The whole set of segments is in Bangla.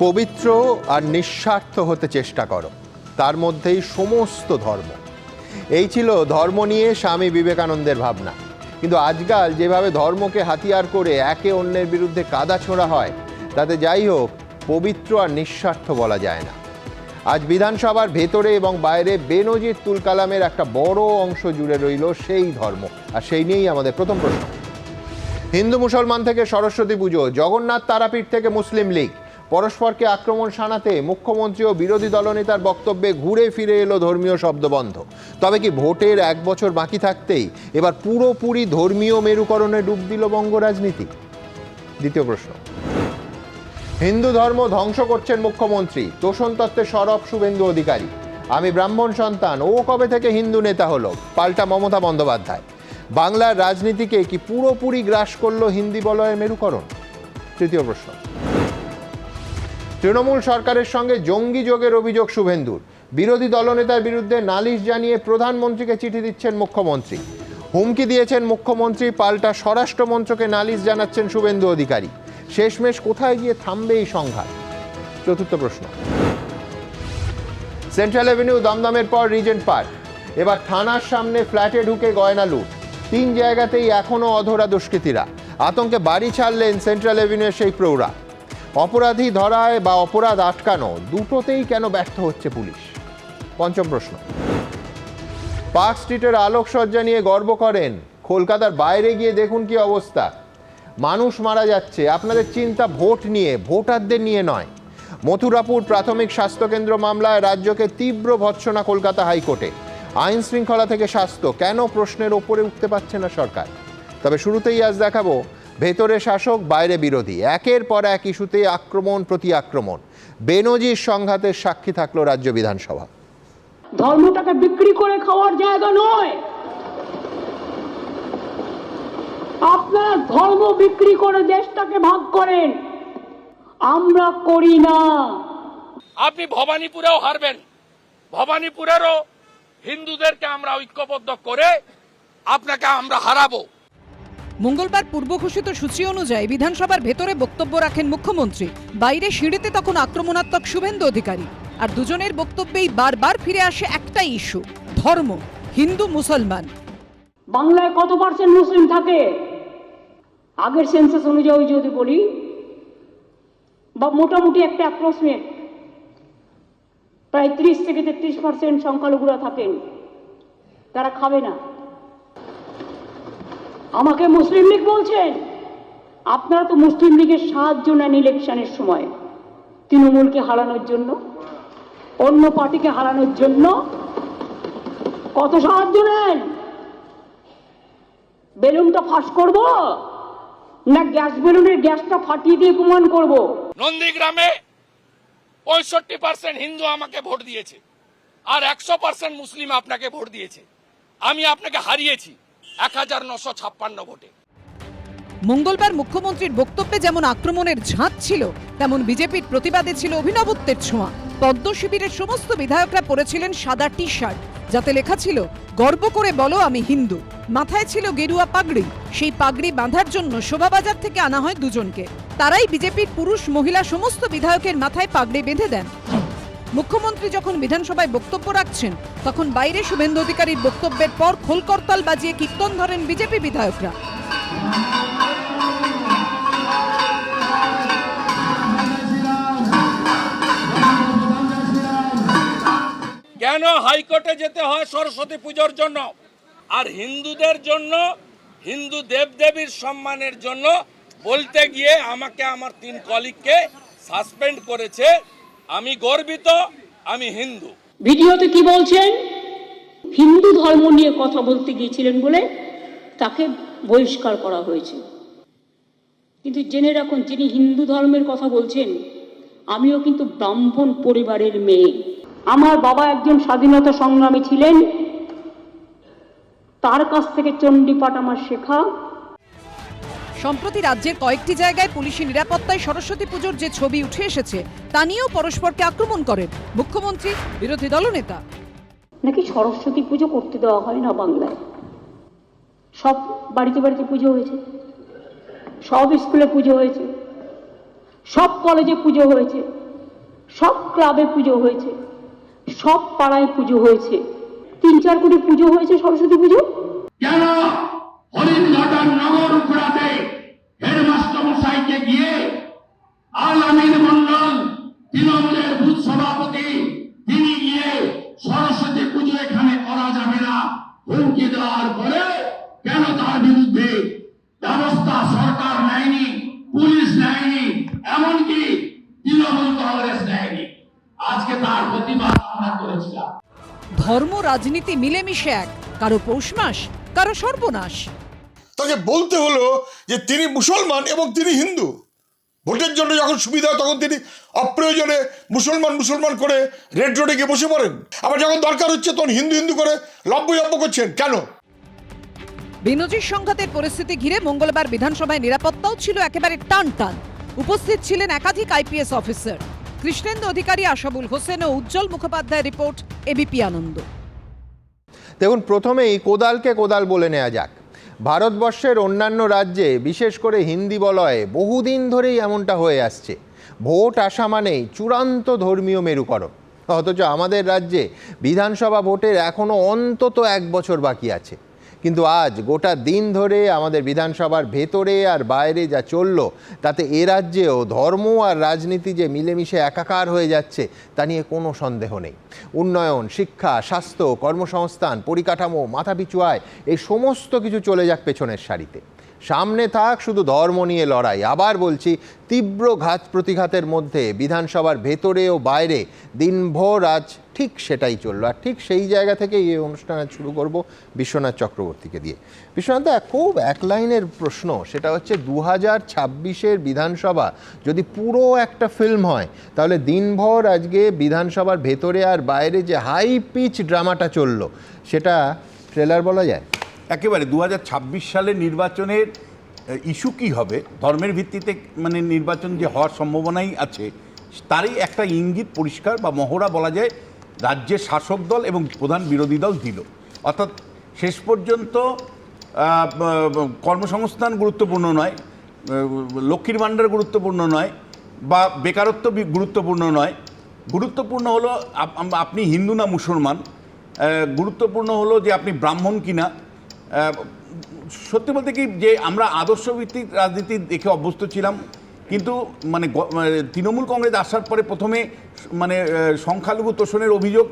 পবিত্র আর নিঃস্বার্থ হতে চেষ্টা করো, তার মধ্যেই সমস্ত ধর্ম। এই ছিল ধর্ম নিয়ে স্বামী বিবেকানন্দের ভাবনা। কিন্তু আজকাল যেভাবে ধর্মকে হাতিয়ার করে একে অন্যের বিরুদ্ধে কাদা ছোঁড়া হয়, তাতে যাই হোক পবিত্র আর নিঃস্বার্থ বলা যায় না। আজ বিধানসভার ভেতরে এবং বাইরে বেনজির তুলকালামের একটা বড় অংশ জুড়ে রইল সেই ধর্ম, আর সেই নিয়েই আমাদের প্রথম প্রশ্ন। হিন্দু মুসলমান থেকে সরস্বতী পুজো, জগন্নাথ তারাপীঠ থেকে মুসলিম লীগ, পরস্পরকে আক্রমণ শানাতে মুখ্যমন্ত্রী ও বিরোধী দলনেতার বক্তব্যে ঘুরে ফিরে এলো ধর্মীয় শব্দবন্ধ। তবে কি ভোটের 1 বছর বাকি থাকতেই এবার পুরোপুরি ধর্মীয় মেরুকরণে ডুব দিল বঙ্গ রাজনীতি? দ্বিতীয় প্রশ্ন। হিন্দু ধর্ম ধ্বংস করছেন মুখ্যমন্ত্রী, তোষণ তত্ত্বে সরব শুভেন্দু অধিকারী। আমি ব্রাহ্মণ সন্তান, ও কবে থেকে হিন্দু নেতা হলো, পাল্টা মমতা বন্দ্যোপাধ্যায়। বাংলার রাজনীতিকে কি পুরোপুরি গ্রাস করলো হিন্দি বলয়ের মেরুকরণ? তৃতীয় প্রশ্ন। তৃণমূল সরকারের সঙ্গে জঙ্গি যোগের অভিযোগ শুভেন্দুর, বিরোধী দলনেতার বিরুদ্ধে নালিশ জানিয়ে প্রধানমন্ত্রীকে চিঠি দিচ্ছেন মুখ্যমন্ত্রী। হুমকি দিয়েছেন মুখ্যমন্ত্রী, পাল্টা স্বরাষ্ট্রমন্ত্রকে নালিশ জানাচ্ছেন শুভেন্দু অধিকারী। শেষমেশ কোথায় গিয়ে থামবে এই সংঘাত? চতুর্থ প্রশ্ন। সেন্ট্রাল এভিনিউ দমদমের পর রিজেন্ট পার্ক, এবার থানার সামনে ফ্ল্যাটে ঢুকে গয়না লুট। 3 জায়গাতেই এখনও অধরা দুষ্কৃতীরা। আতঙ্কে বাড়ি ছাড়লেন সেন্ট্রাল এভিনিউয়ের সেই প্রৌঢ়া। অপরাধী ধরায় বা অপরাধ আটকানো, দুটোতেই কেন ব্যর্থ হচ্ছে পুলিশ? পঞ্চম প্রশ্ন। পার্ক স্ট্রিটের আলোকসজ্জা নিয়ে গর্ব করেন, কলকাতার বাইরে গিয়ে দেখুন কি অবস্থা। মানুষ মারা যাচ্ছে, আপনাদের চিন্তা ভোট নিয়ে, ভোটারদের নিয়ে নয়। মথুরাপুর প্রাথমিক স্বাস্থ্যকেন্দ্র মামলায় রাজ্যকে তীব্র ভৎসনা কলকাতা হাইকোর্টে। আইন শৃঙ্খলা থেকে স্বাস্থ্য, কেন প্রশ্নের ওপরে উঠতে পারছে না সরকার? তবে শুরুতেই আজ দেখাবো ভেতরে শাসক বাইরে বিরোধী, একের পর এক ইস্যুতে আক্রমণ প্রতি আক্রমণ। বেনজির সংঘাতের সাক্ষী থাকলো রাজ্য বিধানসভা। ধর্মটাকে বিক্রি করে খাওয়ার জায়গা নয়। আপনারা ধর্ম বিক্রি করে দেশটাকে ভাগ করেন, আমরা করি না। আপনি ভবানীপুরেও হারবেন, ভবানীপুরেরও হিন্দুদেরকে আমরা ঐক্যবদ্ধ করে আপনাকে আমরা হারাবো। মঙ্গলবার পূর্ব ঘোষিত সূচি অনুযায়ী বিধানসভার ভেতরে বক্তব্য রাখেন মুখ্যমন্ত্রী, বাইরে সিঁড়িতে তখন আক্রমণাত্মক শুভেন্দু অধিকারী। আর দুজনের বক্তব্যেই বারবার ফিরে আসে একটাই ইস্যু, ধর্ম, হিন্দু মুসলমান। বাংলায় কত % মুসলিম থাকে? আগের সেন্সাস অনুযায়ী যদি বলি, বা মোটামুটি একটা অ্যাপ্রক্সিমেট প্রায় 30 থেকে 33% সংখ্যালঘুরা থাকেন। তারা খাবে না। আমাকে মুসলিম লীগ বলছেন। আপনারা তো মুসলিম লীগের সাহায্য নেন ইলেকশনের সময়, তৃণমূলকে হারানোর জন্য, অন্য পার্টিকে হারানোর জন্য। কত সাহায্য নেন? বেলুনটা ফাঁস করব না গ্যাস বেলুনের গ্যাসটা ফাটিয়ে দিয়ে প্রমাণ করব? নন্দীগ্রামে 65% হিন্দু আমাকে ভোট দিয়েছে, আর 100% মুসলিম আপনাকে ভোট দিয়েছে। আমি আপনাকে হারিয়েছি 1956 ভোটে। মঙ্গলবার মুখ্যমন্ত্রীর বক্তব্যে যেমন আক্রমণের ঝাঁজ ছিল, তেমন বিজেপির প্রতিবাদে ছিল অভিনবত্বের ছোঁয়া। পদ্ম শিবিরের সমস্ত বিধায়করা পরেছিলেন সাদা টি শার্ট, যাতে লেখা ছিল গর্ব করে বলো আমি হিন্দু। মাথায় ছিল গেরুয়া পাগড়ি। সেই পাগড়ি বাঁধার জন্য শোভাবাজার থেকে আনা হয় দুজনকে। তারাই বিজেপির পুরুষ মহিলা সমস্ত বিধায়কের মাথায় পাগড়ি বেঁধে দেন। মুখ্যমন্ত্রী যখন বিধানসভায় বক্তব্য রাখছেন, তখন বাইরে শুভেন্দু অধিকারীর বক্তব্যের পর খোলকরতাল বাজিয়ে কীর্তন ধরেন বিজেপি বিধায়করা। কেন হাইকোর্টে যেতে হয় সরস্বতী পুজোর জন্য, আর হিন্দুদের জন্য, হিন্দু দেবদেবীর সম্মানের জন্য বলতে গিয়ে আমাকে আমার 3 কলিগকে সাসপেন্ড করেছে। আমি গর্বিত, আমি হিন্দু। ভিডিওতে কি বলছেন? হিন্দু ধর্ম নিয়ে কথা বলতে গিয়েছিলেন বলে তাকে বহিষ্কার করা হয়েছে। কিন্তু জেনে রাখুন, যিনি হিন্দু ধর্মের কথা বলছেন, আমিও কিন্তু ব্রাহ্মণ পরিবারের মেয়ে। আমার বাবা একজন স্বাধীনতা সংগ্রামী ছিলেন, তার কাছ থেকে চণ্ডীপাঠ আমার শেখা। সম্প্রতি রাজ্যের কয়েকটি জায়গায় পুলিশি নিরাপত্তায় সরস্বতী পুজোর যে ছবি উঠে এসেছে, তা নিয়েও পরস্পরকে আক্রমণ করেন মুখ্যমন্ত্রী, বিরোধী দলনেতা। নাকি সরস্বতী পুজো করতে দেওয়া হয় না বাংলায়? সব বাড়িতে বাড়িতে পুজো হয়েছে, সব স্কুলে পুজো হয়েছে, সব কলেজে পুজো হয়েছে, সব ক্লাবে পুজো হয়েছে, সব পাড়ায় পুজো হয়েছে, 3-4 কোটি পুজো হয়েছে সরস্বতী পুজো। কেন হরিণঘাটার নগর ঘোরাতে হেডমাস্টার মশাইকে গিয়ে আলামিন মন্ডল তৃণমূলের বুথ সভাপতি তিনি গিয়ে সরস্বতী পুজো এখানে করা যাবে না হুমকি দেওয়ার পরে কেন তার বিরুদ্ধে ব্যবস্থা সরকার নেয়নি, পুলিশ নেয়নি, এমনকি তৃণমূল কংগ্রেস নেয়নি? আজকে তার প্রতিবাদ আমরা করেছিলাম। ধর্ম রাজনীতি মিলেমিশে এক, কারো পৌষ মাস, কারো সর্বনাশ। তাকে বলতে হলো যে তিনি মুসলমান এবং তিনি হিন্দু। ভোটের জন্য যখন সুবিধা হয় তখন তিনি অপ্রয়োজনে মুসলমান করে রেড রোডে গিয়ে বসে পড়েন, আবার যখন দরকার হচ্ছে তখন হিন্দু করে লব্য করছেন কেন? বেনজির সংঘাতের পরিস্থিতি ঘিরে মঙ্গলবার বিধানসভায় নিরাপত্তাও ছিল একেবারে টান টান। উপস্থিত ছিলেন একাধিক আইপিএস অফিসার। কৃষ্ণেন্দু অধিকারী, আশাবুল হোসেন ও উজ্জ্বল মুখোপাধ্যায় রিপোর্ট, এবিপি আনন্দ। দেখুন, প্রথমেই কোদালকে কোদাল বলে নেওয়া যাক। ভারতবর্ষের অন্যান্য রাজ্যে, বিশেষ করে হিন্দি বলয়ে, বহুদিন ধরেই এমনটা হয়ে আসছে। ভোট আসা মানেই চূড়ান্ত ধর্মীয় মেরুকরণ। অথচ আমাদের রাজ্যে বিধানসভা ভোটের এখনও অন্তত 1 বছর বাকি আছে। কিন্তু আজ গোটা দিন ধরে আমাদের বিধানসভার ভেতরে আর বাইরে যা চলল, তাতে এ রাজ্যেও ধর্ম আর রাজনীতি যে মিলেমিশে একাকার হয়ে যাচ্ছে তা নিয়ে কোনো সন্দেহ নেই। উন্নয়ন, শিক্ষা, স্বাস্থ্য, কর্মসংস্থান, পরিকাঠামো, মাথাপিছু আয়, এই সমস্ত কিছু চলে যাক পেছনের সারিতে। সামনে থাক শুধু ধর্ম নিয়ে লড়াই। আবার বলছি, তীব্র ঘাত প্রতিঘাতের মধ্যে বিধানসভার ভেতরে ও বাইরে দিনভর আজ ঠিক সেটাই চললো। আর ঠিক সেই জায়গা থেকে এই অনুষ্ঠান শুরু করব বিশ্বনাথ চক্রবর্তীকে দিয়ে। বিশ্বনাথ দা, খুব এক লাইনের প্রশ্ন, সেটা হচ্ছে 2026-এর বিধানসভা যদি পুরো একটা ফিল্ম হয়, তাহলে দিনভর আজকে বিধানসভার ভেতরে আর বাইরে যে হাই পিচ ড্রামাটা চললো, সেটা ট্রেলার বলা যায়? একেবারে 2026 সালের নির্বাচনের ইস্যু কী হবে, ধর্মের ভিত্তিতে মানে নির্বাচন যে হওয়ার সম্ভাবনাই আছে, তারই একটা ইঙ্গিত পরিষ্কার বা মহড়া বলা যায় রাজ্যের শাসক দল এবং প্রধান বিরোধী দল দিল। অর্থাৎ শেষ পর্যন্ত কর্মসংস্থান গুরুত্বপূর্ণ নয়, লক্ষ্মীর ভাণ্ডার গুরুত্বপূর্ণ নয়, বা বেকারত্ব গুরুত্বপূর্ণ নয়। গুরুত্বপূর্ণ হলো আপনি হিন্দু না মুসলমান, গুরুত্বপূর্ণ হলো যে আপনি ব্রাহ্মণ কিনা। সত্যি বলতে কি, যে আমরা আদর্শভিত্তিক রাজনীতি দেখে অভ্যস্ত ছিলাম, কিন্তু মানে তৃণমূল কংগ্রেস আসার পরে প্রথমে মানে সংখ্যালঘু তোষণের অভিযোগ,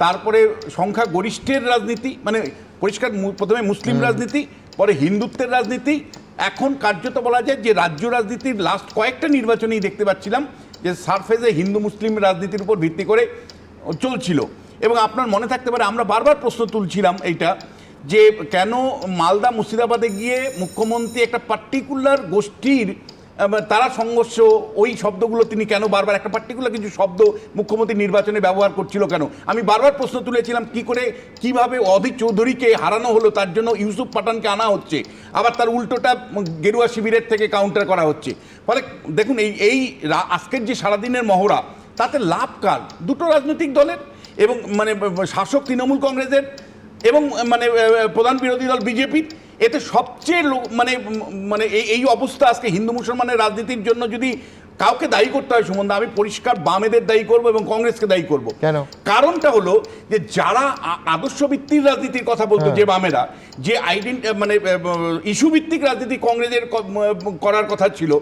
তারপরে সংখ্যা গরিষ্ঠের রাজনীতি, মানে পরিষ্কার প্রথমে মুসলিম রাজনীতি, পরে হিন্দুত্বের রাজনীতি, এখন কার্যত বলা যায় যে রাজ্য রাজনীতির লাস্ট কয়েকটা নির্বাচনেই দেখতে পাচ্ছিলাম যে সারফেসে হিন্দু মুসলিম রাজনীতির উপর ভিত্তি করে চলছিল। এবং আপনার মনে থাকতে পারে আমরা বারবার প্রশ্ন তুলছিলাম এইটা, যে কেন মালদা মুর্শিদাবাদে গিয়ে মুখ্যমন্ত্রী একটা পার্টিকুলার গোষ্ঠীর তারা সংঘর্ষ, ওই শব্দগুলো তিনি কেন বারবার, একটা পার্টিকুলার কিছু শব্দ মুখ্যমন্ত্রী নির্বাচনে ব্যবহার করছিল কেন? আমি বারবার প্রশ্ন তুলেছিলাম কিভাবে অধীর চৌধুরীকে হারানো হলো, তার জন্য ইউসুফ পাঠানকে আনা হচ্ছে, আবার তার উল্টোটা গেরুয়া শিবিরের থেকে কাউন্টার করা হচ্ছে। ফলে দেখুন এই আজকের যে সারাদিনের মহড়া, তাতে লাভ কার? দুটো রাজনৈতিক দলের, এবং মানে শাসক তৃণমূল কংগ্রেসের এবং মানে প্রধান বিরোধী দল বিজেপির। এতে সবচেয়ে মানে মানে এই অবস্থা আজকে হিন্দু মুসলমানের রাজনীতির জন্য যদি কাউকে দায়ী করতে হয় সুমন, আমি পরিষ্কার বামেদের দায়ী করব এবং কংগ্রেসকে দায়ী করব। কেন? কারণটা হলো যে যারা আদর্শভিত্তিক রাজনীতির কথা বলতো, যে বামেরা যে মানে ইস্যু ভিত্তিক রাজনীতি কংগ্রেসের করার কথা ছিল,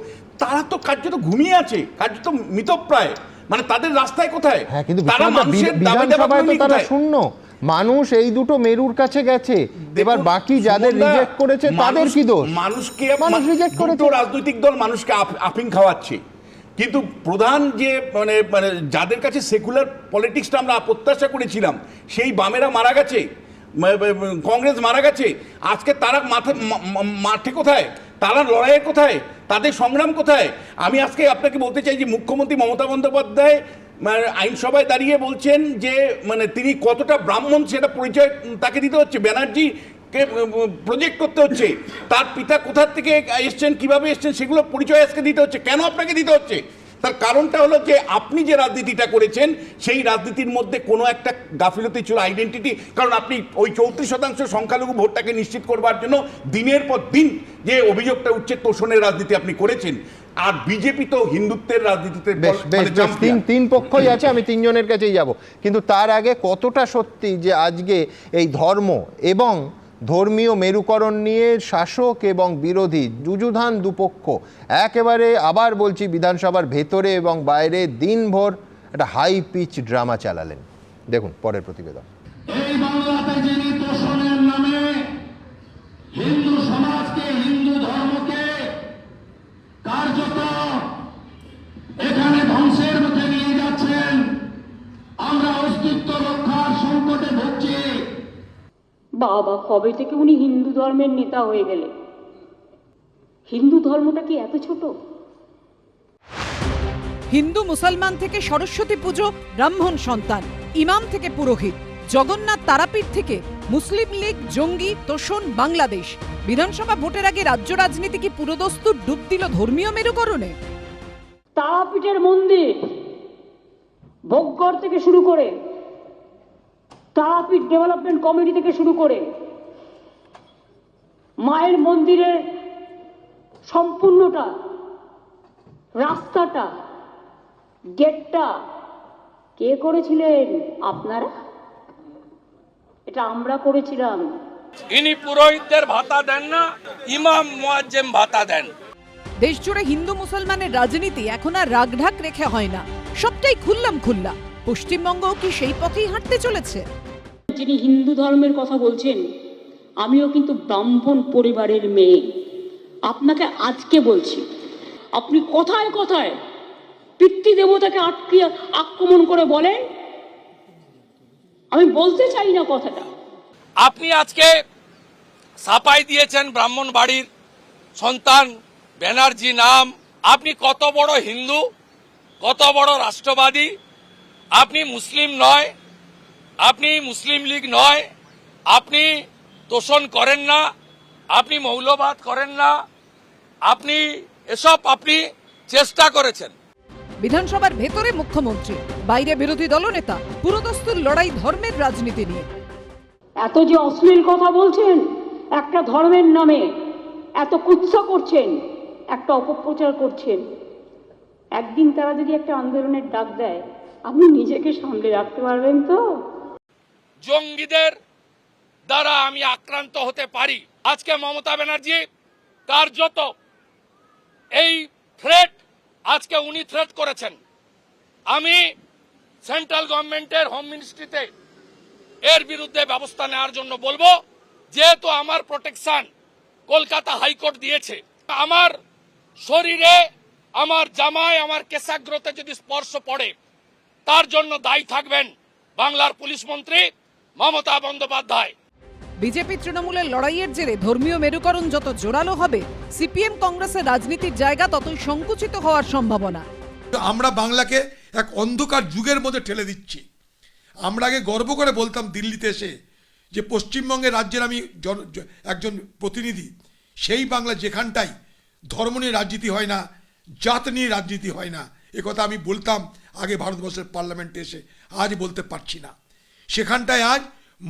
তারা তো কার্যত ঘুমিয়ে আছে, কার্যত মৃতপ্রায়। মানে তাদের রাস্তায় কোথায়? হ্যাঁ, কিন্তু তারা মানুষের বিধানসভায় তো তারা শূন্য। মানুষ এই দুটো মেরুর কাছে গেছে, এবার বাকি যাদের রিজেক্ট করেছে তাদের কি দোষ? মানুষকে মানুষ রিজেক্ট করেছে, রাজনৈতিক দল মানুষকে আফিং খাওয়াচ্ছে, কিন্তু প্রধান যে মানে মানে যাদের কাছে সেকুলার পলিটিক্সটা আমরা প্রত্যাশা করেছিলাম, সেই বামেরা মারা গেছে, কংগ্রেস মারা গেছে। আজকে তারা মাঠে কোথায়? তারা লড়াইয়ের কোথায়? তাদের সংগ্রাম কোথায়? আমি আজকে আপনাকে বলতে চাই যে মুখ্যমন্ত্রী মমতা বন্দ্যোপাধ্যায় মানে আইনসভায় দাঁড়িয়ে বলছেন যে মানে তিনি কতটা ব্রাহ্মণ সেটা পরিচয় তাকে দিতে হচ্ছে, ব্যানার্জিকে প্রজেক্ট করতে হচ্ছে, তার পিতা কোথা থেকে এসছেন, কিভাবে এসছেন, সেগুলো পরিচয় আজকে দিতে হচ্ছে। কেন আপনাকে দিতে হচ্ছে? তার কারণটা হলো যে আপনি যে রাজনীতিটা করেছেন সেই রাজনীতির মধ্যে কোনো একটা গাফিলতি ছিল আইডেন্টিটি, কারণ আপনি ওই 34% সংখ্যালঘু ভোটটাকে নিশ্চিত করবার জন্য দিনের পর দিন যে অভিযোগটা উঠছে তোষণের রাজনীতি আপনি করেছেন। আর বিজেপি তো হিন্দুত্বের রাজনীতিতে বেশ তিন পক্ষই আছে, আমি তিনজনের কাছেই যাব, কিন্তু তার আগে কতটা সত্যি যে আজকে এই ধর্ম এবং ধর্মীয় মেরুকরণ নিয়ে শাসক এবং বিরোধী যুযুধান দুপক্ষ একেবারে, আবার বলছি, বিধানসভার ভেতরে এবং বাইরে দিনভর একটা হাই পিচ ড্রামা চালালেন। দেখুন পরের প্রতিবেদন। এই বাংলাতে যিনি তোষণের নামে হিন্দু সমাজকে, হিন্দু ধর্মকে কার্যত এখানে ধ্বংসের মুখে নিয়ে যাচ্ছেন, আমরা অস্তিত্ব রক্ষার সংকটে ভুগছি। বাবা, কবে থেকে উনি হিন্দু ধর্মের নেতা হয়ে গেলেন? হিন্দু ধর্মটা কি এত ছোট? হিন্দু মুসলমান থেকে সরস্বতী পুজো, ব্রাহ্মণ সন্তান, ইমাম থেকে পুরোহিত, জগন্নাথ তারাপীঠ থেকে মুসলিম লীগ, জঙ্গি, তোষণ, বাংলাদেশ। বিধানসভা ভোটের আগে রাজ্য রাজনীতি কি পুরোদস্তুর ডুব দিল ধর্মীয় মেরুকরণে? তারাপীঠের মন্দির ভোগগড় থেকে শুরু করে, তারাপীঠ ডেভেলপমেন্ট কমিটি থেকে শুরু করে, মায়ের মন্দিরের সম্পূর্ণটা, রাস্তাটা, গেটটা কে করেছিলেন? আপনারা? এটা আমরা করেছিলাম। ইনি পুরোহিতদের ভাতা দেন না, ইমাম মুয়াজ্জেম ভাতা দেন। দেশজুড়ে হিন্দু মুসলমানের রাজনীতি এখন আর রাগঢাক রেখে হয় না, সবটাই খুল্লাম খুল্লা। পশ্চিমবঙ্গও কি সেই পথেই হাঁটতে চলেছে? যিনি হিন্দু ধর্মের কথা বলছেন, আমিও কিন্তু ব্রাহ্মণ পরিবারের মেয়ে। আপনাকে আজকে বলছি, আপনি কথায় কথায় পিতৃদেবতাকে আক্রমণ করে বলেন, আমি বলতে চাই না কথাটা। আপনি আজকে ছাপাই দিয়েছেন ব্রাহ্মণ বাড়ির সন্তান ব্যানার্জি নাম। আপনি কত বড় হিন্দু, কত বড় রাষ্ট্রবাদী। আপনি মুসলিম নয়, আপনি মুসলিম লীগ নয়, আপনি তোষণ করেন না, আপনি মৌলবাদ করেন না, আপনি এসব আপনি চেষ্টা করেছেন। বিধানসভার ভেতরে মুখ্যমন্ত্রী, বাইরে বিরোধী দলনেতা, পুরোদস্তুর লড়াই ধর্মের রাজনীতি নিয়ে। এত যে অশ্লীল কথা বলছেন একটা ধর্মের নামে, এত কুৎসা করছেন, একটা অপপ্রচার করছেন, একদিন তারা যদি একটা আন্দোলনের ডাক দেয়, আপনি নিজেকে সামলে রাখতে পারবেন তো? জঙ্গিদের দ্বারা আমি আক্রান্ত হতে পারি। আজকে মমতা ব্যানার্জি কার্যত এই থ্রেট, আজকে উনি থ্রেট করেছেন। আমি সেন্ট্রাল গভর্নমেন্টের হোম মিনিস্ট্রিতে এর বিরুদ্ধে ব্যবস্থা নেওয়ার জন্য বলবো, যেহেতু আমার প্রোটেকশন কলকাতা হাইকোর্ট দিয়েছে। আমার শরীরে, আমার জামায়, আমার কেশাগ্রতে যদি স্পর্শ পড়ে, তার জন্য দায়ী থাকবেন বাংলার পুলিশ মন্ত্রী মমতা বন্দ্যোপাধ্যায়। বিজেপি তৃণমূলের লড়াইয়ের জেরে ধর্মীয় মেরুকরণ যত জোরালো হবে, সিপিএম কংগ্রেসের রাজনীতির জায়গা ততই সংকুচিত হওয়ার সম্ভাবনা। আমরা বাংলাকে এক অন্ধকার যুগের মধ্যে ঠেলে দিচ্ছি। আমরা আগে গর্ব করে বলতাম দিল্লিতে এসে যে পশ্চিমবঙ্গের রাজ্যের আমি একজন প্রতিনিধি। সেই বাংলা যেখানটাই ধর্ম নিয়ে রাজনীতি হয় না, জাত নিয়ে রাজনীতি হয় না, একথা আমি বলতাম আগে ভারতবর্ষের পার্লামেন্টে এসে। আজ বলতে পারছি না। সেখানটায় আজ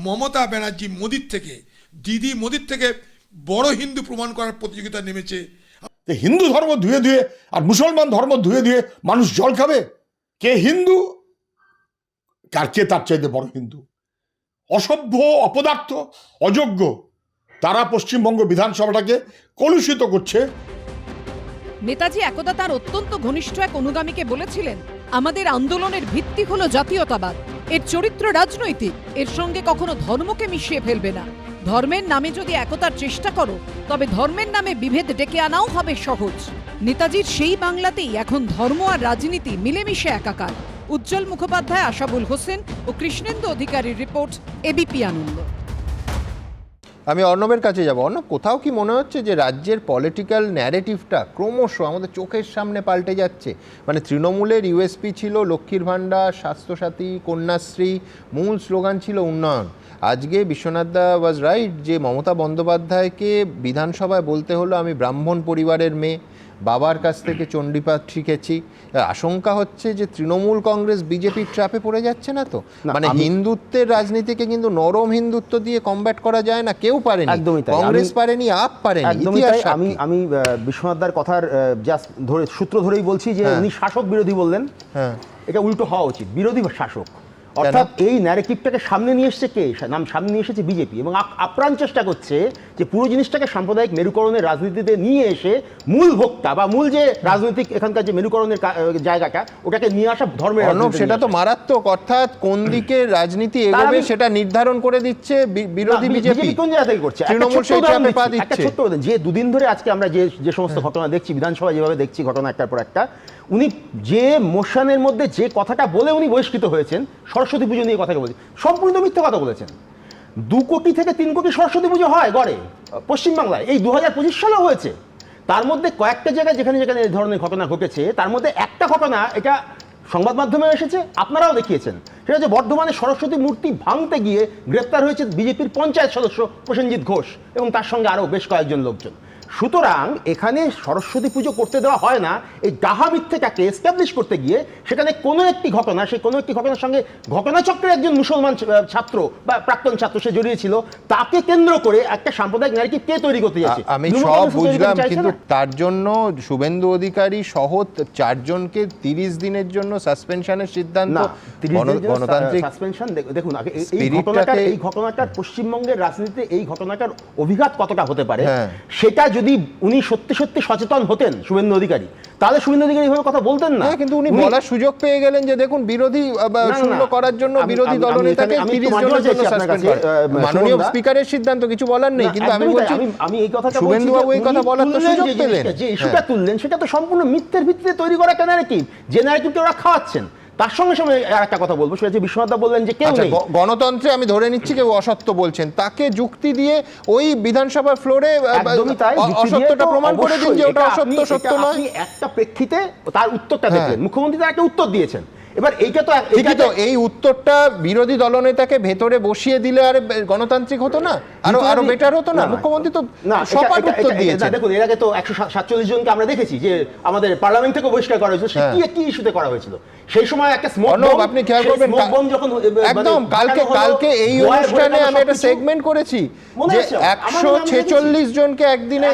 মমতা ব্যানার্জি মোদির থেকে, দিদি মোদির থেকে বড় হিন্দু প্রমাণ করার প্রতিযোগিতা নেমেছে। হিন্দু ধর্ম ধুয়ে ধুয়ে আর মুসলমান ধর্ম ধুয়ে ধুয়ে মানুষ জল খাবে? কে হিন্দু আর কে তার চাইতে বড় হিন্দু? অসভ্য, অপদার্থ, অযোগ্য তারা পশ্চিমবঙ্গ বিধানসভাটাকে কলুষিত করছে। নেতাজি একদা তার অত্যন্ত ঘনিষ্ঠ এক অনুগামীকে বলেছিলেন, আমাদের আন্দোলনের ভিত্তি হলো জাতীয়তাবাদ, এর চরিত্র রাজনৈতিক, এর সঙ্গে কখনো ধর্মকে মিশিয়ে ফেলবে না। ধর্মের নামে যদি একতার চেষ্টা করো, তবে ধর্মের নামে বিভেদ ডেকে আনাও হবে সহজ। নেতাজির সেই বাংলাতেই এখন ধর্ম আর রাজনীতি মিলেমিশে একাকার। উজ্জ্বল মুখোপাধ্যায়, আশাবুল হোসেন ও কৃষ্ণেন্দু অধিকারীর রিপোর্ট, এবিপি আনন্দ। আমি অর্ণবের কাছে যাব। অর্ণব, কোথাও কি মনে হচ্ছে যে রাজ্যের পলিটিক্যাল ন্যারেটিভটা ক্রমশ আমাদের চোখের সামনে পাল্টে যাচ্ছে? মানে তৃণমূলের ইউএসপি ছিল লক্ষ্মীর ভাণ্ডার, স্বাস্থ্যসাথী, কন্যাশ্রী, মূল স্লোগান ছিল উন্নয়ন। আজকে বিশ্বনাথ দা ওয়াজ রাইট যে মমতা বন্দ্যোপাধ্যায়কে বিধানসভায় বলতে হলো আমি ব্রাহ্মণ পরিবারের মেয়ে, বাবার কাছ থেকে চণ্ডীপাঠ শিখেছি। আশঙ্কা হচ্ছে যে তৃণমূল কংগ্রেস বিজেপির ট্র্যাপে পড়ে যাচ্ছে না তো? না, মানে হিন্দুত্বের রাজনীতিকে কিন্তু নরম হিন্দুত্ব দিয়ে কমব্যাট করা যায় না, কেউ পারেনি, একদমই তাই। কংগ্রেস পারেনি, আপ পারেনি, একদমই ইতিহাস তাই। সাক্ষী। আমি বিশ্বনাথদার কথার জাস্ট ধরে সূত্র ধরেই বলছি যে উনি শাসক বিরোধী বললেন, হ্যাঁ, এটা উল্টো হওয়া উচিত, বিরোধী বা শাসক। অর্থাৎ এই ন্যারেটিভটাকে সামনে নিয়ে এসেছে কে? সামনে নিয়ে এসেছে বিজেপি, এবং আপ্রাণ চেষ্টা করছে যে পুরো জিনিসটাকে সাম্প্রদায়িক মেরুকরণের রাজনীতিতে নিয়ে এসে মূল ভোক্তা বা মূল যে রাজনৈতিক এখানকার যে মেরুকরণের জায়গাটা, ওটাকে নিয়ে আসা ধর্মের অর্ণব, রাজনীতিতে সেটা নিয়ে তো আসা। মারাত্মক। অর্থাৎ কোন দিকে রাজনীতি তার এগোবে আমি- সেটা নির্ধারণ করে দিচ্ছে বিরোধী না, বিজেপি। কোন জায়গা থেকে করছে? একটা তৃণমূল ছোট্ট সেই উদাহরণ ট্র্যাপে পা দিচ্ছি, একটা দিচ্ছে। ছোট্ট উদাহরণ। যে দুদিন ধরে আজকে আমরা যে সমস্ত ঘটনা দেখছি, বিধানসভা যেভাবে দেখছি ঘটনা একটার পর একটা, উনি যে মোশনের মধ্যে যে কথাটা বলে উনি বহিষ্কৃত হয়েছেন, সরস্বতী পুজো নিয়ে কথা বলেছেন, সম্পূর্ণ মিথ্যে কথা বলেছেন। 2 কোটি থেকে 3 কোটি সরস্বতী পুজো হয় গড়ে পশ্চিমবাংলায়, এই 2025 সালেও হয়েছে। তার মধ্যে কয়েকটা জায়গায় যেখানে যেখানে এই ধরনের ঘটনা ঘটেছে, তার মধ্যে একটা ঘটনা, এটা সংবাদ মাধ্যমে এসেছে, আপনারাও দেখিয়েছেন, সেটা হচ্ছে বর্ধমানে সরস্বতী মূর্তি ভাঙতে গিয়ে গ্রেপ্তার হয়েছে বিজেপির পঞ্চায়েত সদস্য প্রসেনজিৎ ঘোষ এবং তার সঙ্গে আরও বেশ কয়েকজন লোকজন। সুতরাং এখানে সরস্বতী পুজো করতে দেওয়া হয় না, এই ডাহা মিথ্যেটাকে এস্টাবলিশ করতে গিয়ে সেখানে কোনো একটি ঘটনা, সেই কোনো একটি ঘটনার সঙ্গে ঘটনাচক্রে একজন মুসলমান ছাত্র বা প্রাক্তন ছাত্র সে জড়িয়েছিল, তাকে কেন্দ্র করে একটা সাম্প্রদায়িক ন্যারেটিভ কে তৈরি করতে যাচ্ছে? আমি সব বুঝলাম, কিন্তু তার জন্য শুভেন্দু অধিকারী সহ 4 জনকে 30 দিনের জন্য সাসপেনশনের সিদ্ধান্ত। গণতান্ত্রিক সাসপেনশন, দেখুন আগে এই স্পিরিটটাকে- ঘটনাটার পশ্চিমবঙ্গের রাজনীতিতে এই ঘটনাটার অভিঘাত কতটা হতে পারে, হ্যাঁ। সেটা যদি উনি সত্যি সত্যি সচেতন হতেন শুভেন্দু অধিকারী, তাহলে শুভেন্দু অধিকারী এইভাবে কথা বলতেন না। কিন্তু উনি বলার সুযোগ পেয়ে গেলেন যে দেখুন বিরোধী শূন্য করার জন্য বিরোধী দলনেতাকে 30 জনের জন্য সাসপেন্ড করে। মাননীয় স্পিকারের সিদ্ধান্ত, কিছু বলার নেই, কিন্তু আমি বলছি আমি এই কথাটা শুভেন্দু বাবু এই কথা বলার তো সুযোগ পেলেন। যে ইস্যুটা তুললেন সেটা তো সম্পূর্ণ মিথ্যের ভিত্তিতে তৈরি করা একটা ন্যারেটিভ, যে ন্যারেটিভটা ওরা খাওয়াচ্ছেন। তার সঙ্গে সঙ্গে আর একটা কথা বলবো, সেটা হচ্ছে বিশ্বনাথ দা বললেন যে কেউ আচ্ছা, নেই। গণতন্ত্রে আমি ধরে নিচ্ছি কেউ অসত্য বলছেন, তাকে যুক্তি দিয়ে ওই বিধানসভার ফ্লোরে একদমই তাই, অসত্যটা প্রমাণ করে দিন যে ওটা অসত্য, সত্য নয়। আপনি একটা প্রেক্ষিতে তার উত্তরটা দেখলেন, মুখ্যমন্ত্রী তার একটা উত্তর দিয়েছেন। এবার এইটা তো ঠিকই তো, এই উত্তরটা বিরোধী দলনেতাকে ভেতরে বসিয়ে দিলে আর গণতান্ত্রিক হতো না, আরো বেটার হতো না? মুখ্যমন্ত্রী তো সপাট উত্তর দিয়েছেন। দেখুন, এর আগে তো 147 জনকে আমরা দেখেছি যে আমাদের পার্লামেন্ট থেকে বহিষ্কার করা হয়েছিল। কি ইস্যুতে করা হয়েছিল? সেই সময় একটা স্মোক বম, আপনি খেয়াল করবেন যখন একদম কালকে এই অনুষ্ঠানে আমি একটা সেগমেন্ট করেছি যে 146 জনকে একদিনে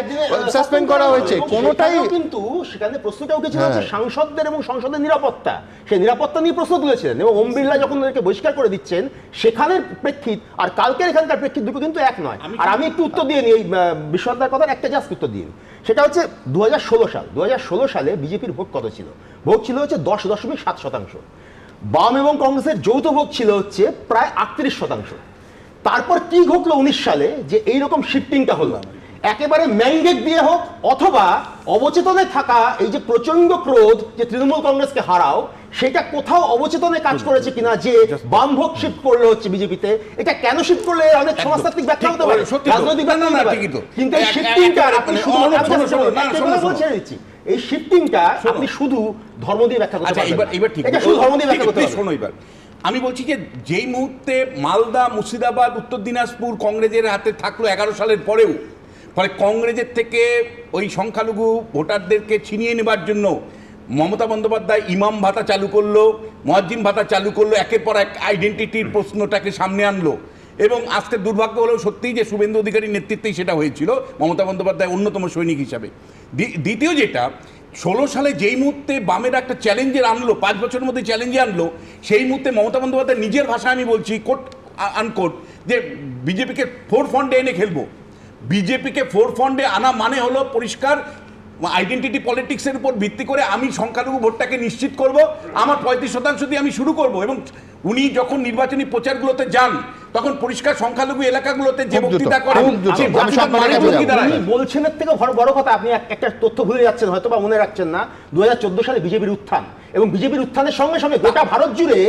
সাসপেন্ড করা হয়েছে। কোনোটাই কিন্তু সেখানে প্রশ্নটা উঠেছিল যে সাংসদদের এবং সংসদের নিরাপত্তা, সেই নিরাপত্তা নিয়ে প্রশ্ন তুলেছিলেন, এবং ওম বিড়লা যখন ওদেরকে বহিষ্কার করে দিচ্ছেন, সেখানের প্রেক্ষিত আর কালকের এখানকার প্রেক্ষিত দুটো কিন্তু এক নয়। আর আমি একটু উত্তর দিয়ে নিই এই বিশ্বনাথদার কথার, একটা জাস্ট উত্তর দিয়ে নিই। সেটা হচ্ছে 2016 সাল। 2016 সালে বিজেপির ভোট কত ছিল? ভোট ছিল হচ্ছে 10.7%। বাম এবং কংগ্রেসের যৌথ ভোট ছিল হচ্ছে প্রায় 38%। তারপর কি ঘটলো 19 সালে, যে এইরকম শিফটিংটা হলো, একেবারে ম্যান্ডেট দিয়ে হোক অথবা অবচেতনে থাকা এই যে প্রচন্ড ক্রোধ যে তৃণমূল কংগ্রেসকে হারাও, সেটা কোথাও অবচেতনে কাজ করেছে কিনা, যে বাম ভোট শিফট করলো হচ্ছে বিজেপিতে। এটা কেন শিফট করলো এর অনেক সমাজতাত্ত্বিক ব্যাখ্যা হতে পারে, রাজনৈতিক ব্যাখ্যা হতে পারে, কিন্তু এই শিফটিংটা আপনি শুধু এই শিফটিংটা আপনি শুধু ধর্ম দিয়ে ব্যাখ্যা করতে পারবেন। এবার ঠিক, এটা শুধু ধর্ম দিয়ে ব্যাখ্যা করতে পারবেন। শোনো, এবার আমি বলছি যে যেই মুহূর্তে মালদা, মুর্শিদাবাদ, উত্তর দিনাজপুর কংগ্রেসের হাতে থাকলো 11 সালের পরেও, ফলে কংগ্রেসের থেকে ওই সংখ্যালঘু ভোটারদেরকে ছিনিয়ে নেবার জন্য মমতা বন্দ্যোপাধ্যায় ইমাম ভাতা চালু করলো, মুয়াজ্জিন ভাতা চালু করলো, একের পর এক আইডেন্টিটির প্রশ্নটাকে সামনে আনলো। এবং আজকে দুর্ভাগ্য হলেও সত্যিই যে শুভেন্দু অধিকারীর নেতৃত্বেই সেটা হয়েছিল, মমতা বন্দ্যোপাধ্যায় অন্যতম সৈনিক হিসাবে। দ্বিতীয় যেটা, 16 সালে যেই মুহূর্তে বামের একটা চ্যালেঞ্জের আনলো, 5 বছরের মধ্যে চ্যালেঞ্জে আনলো, সেই মুহূর্তে মমতা বন্দ্যোপাধ্যায় নিজের ভাষায় আমি বলছি, কোট আনকোট, যে বিজেপিকে 4 ফ্রন্টে এনে খেলবো। বিজেপিকে 4 ফ্রন্টে আনা মানে হলো পরিষ্কার আইডেন্টিটি পলিটিক্সের উপর ভিত্তি করে আমি সংখ্যালঘু ভোটটাকে নিশ্চিত করব, আমার 35% দিয়ে আমি শুরু করব। এবং উনি যখন নির্বাচনী প্রচারগুলোতে যান, তখন পরিষ্কার সংখ্যালঘু এলাকাগুলোতে যে বক্তৃতা করেন, উনি বলছেন এর থেকে বড় কথা, আপনি একটা তথ্য ভুলে যাচ্ছেন, হয়তো বা মনে রাখছেন না, 2014 সালে বিজেপির উত্থান, এবং বিজেপির উত্থানের সঙ্গে সঙ্গে গোটা ভারত জুড়ে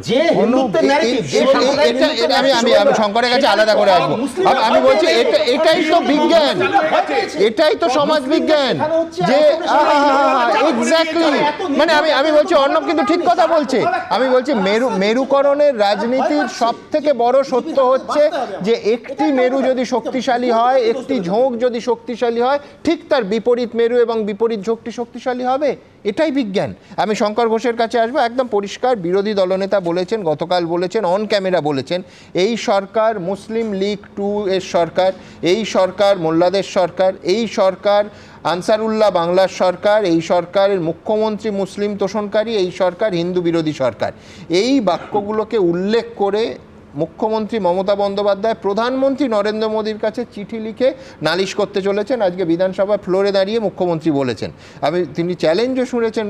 যে হিন্দুত্বের narrative, যে সাম্প্রদায়িক হিন্দুত্বের narrative আমি শঙ্করের কাছে আলাদা করে আসবো। আমি বলছি এটাই তো বিজ্ঞান, এটাই তো সমাজ বিজ্ঞান, যে এক্স্যাক্টলি, মানে আমি বলছি অর্ণব কিন্তু ঠিক কথা বলছে। আমি বলছি মেরুকরণের রাজনীতির সব থেকে বড় সত্য হচ্ছে যে একটি মেরু যদি শক্তিশালী হয়, একটি ঝোঁক যদি শক্তিশালী হয়, ঠিক তার বিপরীত মেরু এবং বিপরীত ঝোঁকটি শক্তিশালী হবে। এটাই বিজ্ঞান। আমি শঙ্কর ঘোষের কাছে আসবো। একদম পরিষ্কার বিরোধী দলনেতা বলেছেন, গতকাল বলেছেন, অন ক্যামেরা বলেছেন, এই সরকার মুসলিম লীগ 2 এর সরকার, এই সরকার মোল্লাদের সরকার, এই সরকার আনসারুল্লাহ বাংলার সরকার, এই সরকারের মুখ্যমন্ত্রী মুসলিম তোষণকারী, এই সরকার হিন্দু বিরোধী সরকার। এই বাক্যগুলোকে উল্লেখ করে মুখ্যমন্ত্রী মমতা বন্দ্যোপাধ্যায় প্রধানমন্ত্রী নরেন্দ্র মোদীর কাছে চিঠি লিখে নালিশ করতে চলেছেন। আজকে বিধানসভার ফ্লোরে দাঁড়িয়ে মুখ্যমন্ত্রী বলেছেন, তিনি চ্যালেঞ্জও শুনেছেন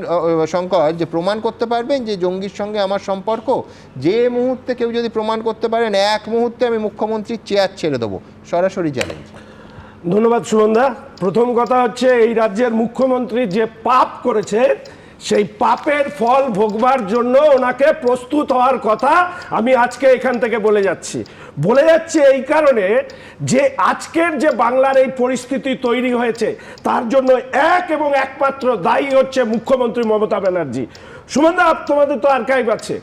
শঙ্কর, যে প্রমাণ করতে পারবেন যে জঙ্গির সঙ্গে আমার সম্পর্ক, যে মুহূর্তে কেউ যদি প্রমাণ করতে পারেন এক মুহূর্তে আমি মুখ্যমন্ত্রীর চেয়ার ছেড়ে দেবো। সরাসরি চ্যালেঞ্জ। ধন্যবাদ সুমনদা। প্রথম কথা হচ্ছে, এই রাজ্যের মুখ্যমন্ত্রী যে পাপ করেছে সেই পাপের ফল ভোগবার জন্য ওনাকে প্রস্তুত হওয়ার কথা আমি আজকে এখান থেকে বলে যাচ্ছি এই কারণে যে আজকের যে বাংলার এই পরিস্থিতি তৈরি হয়েছে তার জন্য এক এবং একমাত্র দায়ী হচ্ছে মুখ্যমন্ত্রী মমতা ব্যানার্জি। সুমনদা, তোমাদের তো আর্কাইভ আছে,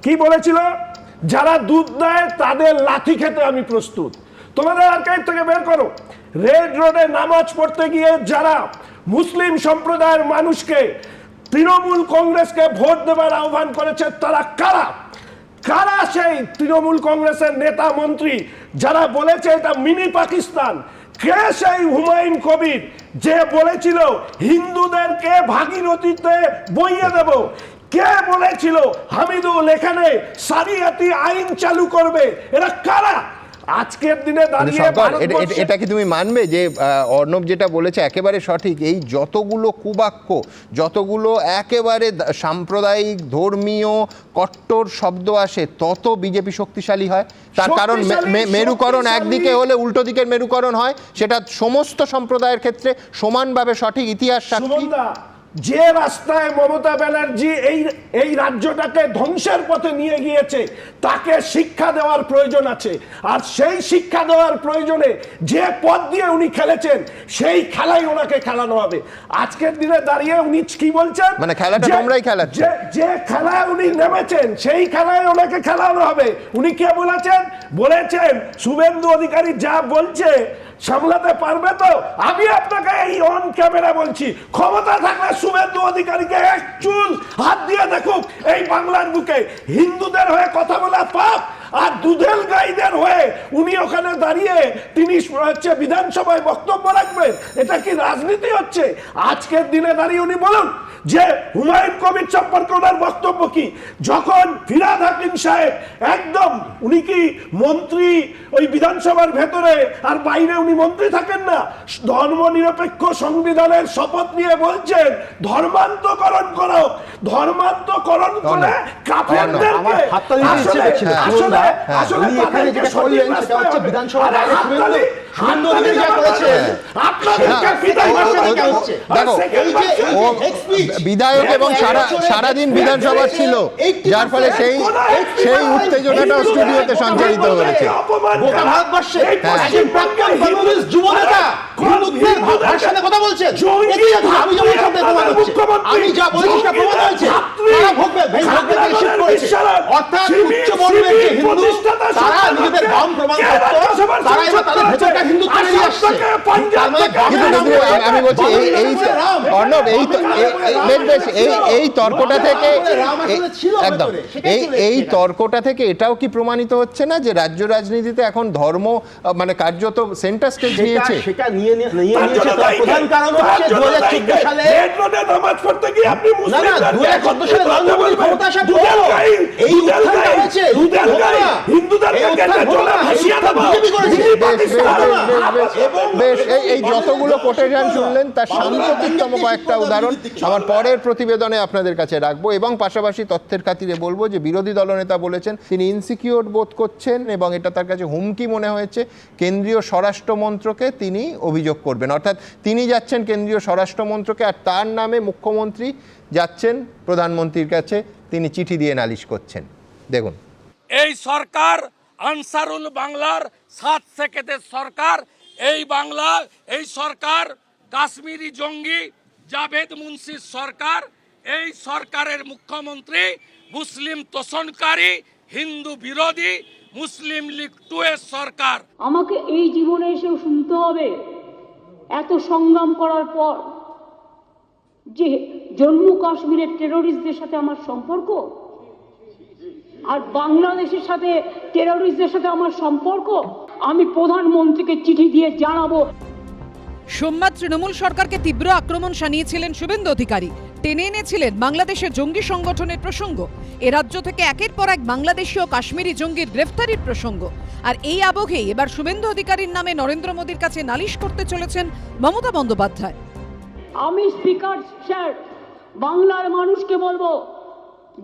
কি বলেছিল? যারা দুধ দেয় তাদের লাথি খেতে আমি প্রস্তুত। তোমাদের আর্কাইভ থেকে বের করো, রেড রোডে নামাজ পড়তে গিয়ে যারা মুসলিম সম্প্রদায়ের মানুষকে তৃণমূল কংগ্রেসকে ভোট দেবার আহ্বান করেছে তারা কারা? কারা সেই তৃণমূল কংগ্রেসের নেতা মন্ত্রী যারা বলেছে এটা মিনি পাকিস্তান? কে সেই হুমায়ুন কবির যে বলেছিল হিন্দুদেরকে ভাগীরথীতে বইয়ে দেব? কে বলেছিল হামিদুল এখানে সারিয়াতি আইন চালু করবে? এরা কারা? আজকের দিনে দাঁড়িয়ে এটা কি তুমি মানবে যে অর্ণব যেটা বলেছে একেবারে সঠিক? এই যতগুলো কুবাক্য, যতগুলো একেবারে সাম্প্রদায়িক ধর্মীয় কট্টর শব্দ আসে, তত বিজেপি শক্তিশালী হয়। তার কারণ মেরুকরণ একদিকে হলে উল্টো দিকের মেরুকরণ হয়, সেটা সমস্ত সম্প্রদায়ের ক্ষেত্রে সমানভাবে সঠিক। ইতিহাস সাক্ষী। যে রাস্তায় মমতা ব্যানার্জি এই রাজ্যটাকে ধ্বংসের পথে নিয়ে গিয়েছে তাকে শিক্ষা দেওয়ার প্রয়োজন আছে। আর সেই শিক্ষা দেওয়ার প্রয়োজনে যে পথ দিয়ে উনি খেলেছেন সেই খেলাই ওনাকে খেলানো হবে। আজকের দিনে দাঁড়িয়ে উনি কি বলছেন, মানে খেলাটা তোমরাই খেলাচ্ছেন, যে খেলায় উনি নেমেছেন সেই খেলায় ওনাকে খেলানো হবে। উনি কে বলেছেন শুভেন্দু অধিকারী যা বলছে সামলাতে পারবে তো? আমি আপনাকে এই অন ক্যামেরা বলছি, ক্ষমতা থাকলে শুভেন্দু অধিকারীকে এক চুল হাত দিয়ে দেখুক এই বাংলার বুকে হিন্দুদের হয়ে কথা বলা পাপ, আর দুধেল গাইদের হয়ে উনি ওখানে দাঁড়িয়ে তিনি হচ্ছে বিধানসভায় বক্তব্য রাখবেন। এটা কি রাজনীতি হচ্ছে? আজকের দিনে দাঁড়িয়ে উনি বলুন যে হুমায়ুন কবির সম্পর্কে ওনার বক্তব্য কি? যখন ফিরহাদ হাকিম সাহেব একদম, উনি কি মন্ত্রী ওই বিধানসভার ভেতরে আর বাইরে উনি মন্ত্রী থাকেন না, ধর্মনিরপেক্ষ সংবিধানের শপথ নিয়ে বলছেন ধর্মান্তকরণ করো, ধর্মান্তকরণ করে কাফেরদেরকে বিধায়ক এবং সারাদিন বিধানসভা ছিল, যার ফলে সেই উত্তেজনাটাও স্টুডিওতে সঞ্চারিত হয়েছে। আমি বলছি অর্ণব, এই তর্কটা থেকে একদম এই তর্কটা থেকে এটাও কি প্রমাণিত হচ্ছে না যে রাজ্য রাজনীতিতে এখন ধর্ম মানে কার্যত সেন্টার স্টেজ নিয়েছে? সেটা নিয়ে নিয়েছে। তার প্রধান কারণ হচ্ছে 2014 সালে নামাজ পড়তে গিয়ে আপনি মুসলিম, 2014 সালে নরেন্দ্র মোদী ক্ষমতা আসার পর এই উত্থানটা হয়েছে। এই যতগুলো কোটেশন শুনলেন তার সাম্প্রতিকতম কয়েকটা উদাহরণ আমার পরের প্রতিবেদনে আপনাদের কাছে রাখবো, এবং পাশাপাশি তথ্যের খাতিরে বলবো যে বিরোধী দলনেতা বলেছেন তিনি ইনসিকিউর বোধ করছেন এবং এটা তার কাছে হুমকি মনে হয়েছে। কেন্দ্রীয় স্বরাষ্ট্র মন্ত্রকে তিনি অভিযোগ করবেন, অর্থাৎ তিনি যা যাচ্ছেন কেন্দ্রীয় স্বরাষ্ট্রমন্ত্রকে, আর তার নামে মুখ্যমন্ত্রী যাচ্ছেন প্রধানমন্ত্রীর কাছে, তিনি চিঠি দিয়ে নালিশ করছেন। দেখুন, এই সরকার আনসারুল বাংলার 7 সেকেন্ডের সরকার। এই সরকার কাশ্মীরি জঙ্গি জাভেদ মুন্সির সরকার। এই সরকারের মুখ্যমন্ত্রী মুসলিম তোষণকারী, হিন্দু বিরোধী, মুসলিম লীগ 2 এর সরকার। আমাকে এই জীবনে এসেও শুনতে হবে এত সংগ্রাম করার পর যে জম্মু কাশ্মীরের টেরোরিস্টদের সাথে আমার সম্পর্ক, আর বাংলাদেশের সাথে টেরোরিস্টদের সাথে আমার সম্পর্ক। আমি প্রধানমন্ত্রীকে চিঠি দিয়ে জানাবো। সোমবার তৃণমূল সরকারকে তীব্র আক্রমণ শানিয়েছিলেন শুভেন্দু অধিকারী। টেনে এনেছিলেন বাংলাদেশের জঙ্গি সংগঠনের প্রসঙ্গ। এ রাজ্য থেকে একের পর এক বাংলাদেশি ও কাশ্মীরি জঙ্গির গ্রেফতারির প্রসঙ্গ। আর এই আবহেই এবার শুভেন্দু অধিকারীর নামে নরেন্দ্র মোদীর কাছে নালিশ করতে চলেছেন মমতা বন্দ্যোপাধ্যায়। আমি স্পিকার স্যার বাংলার মানুষকে বলবো,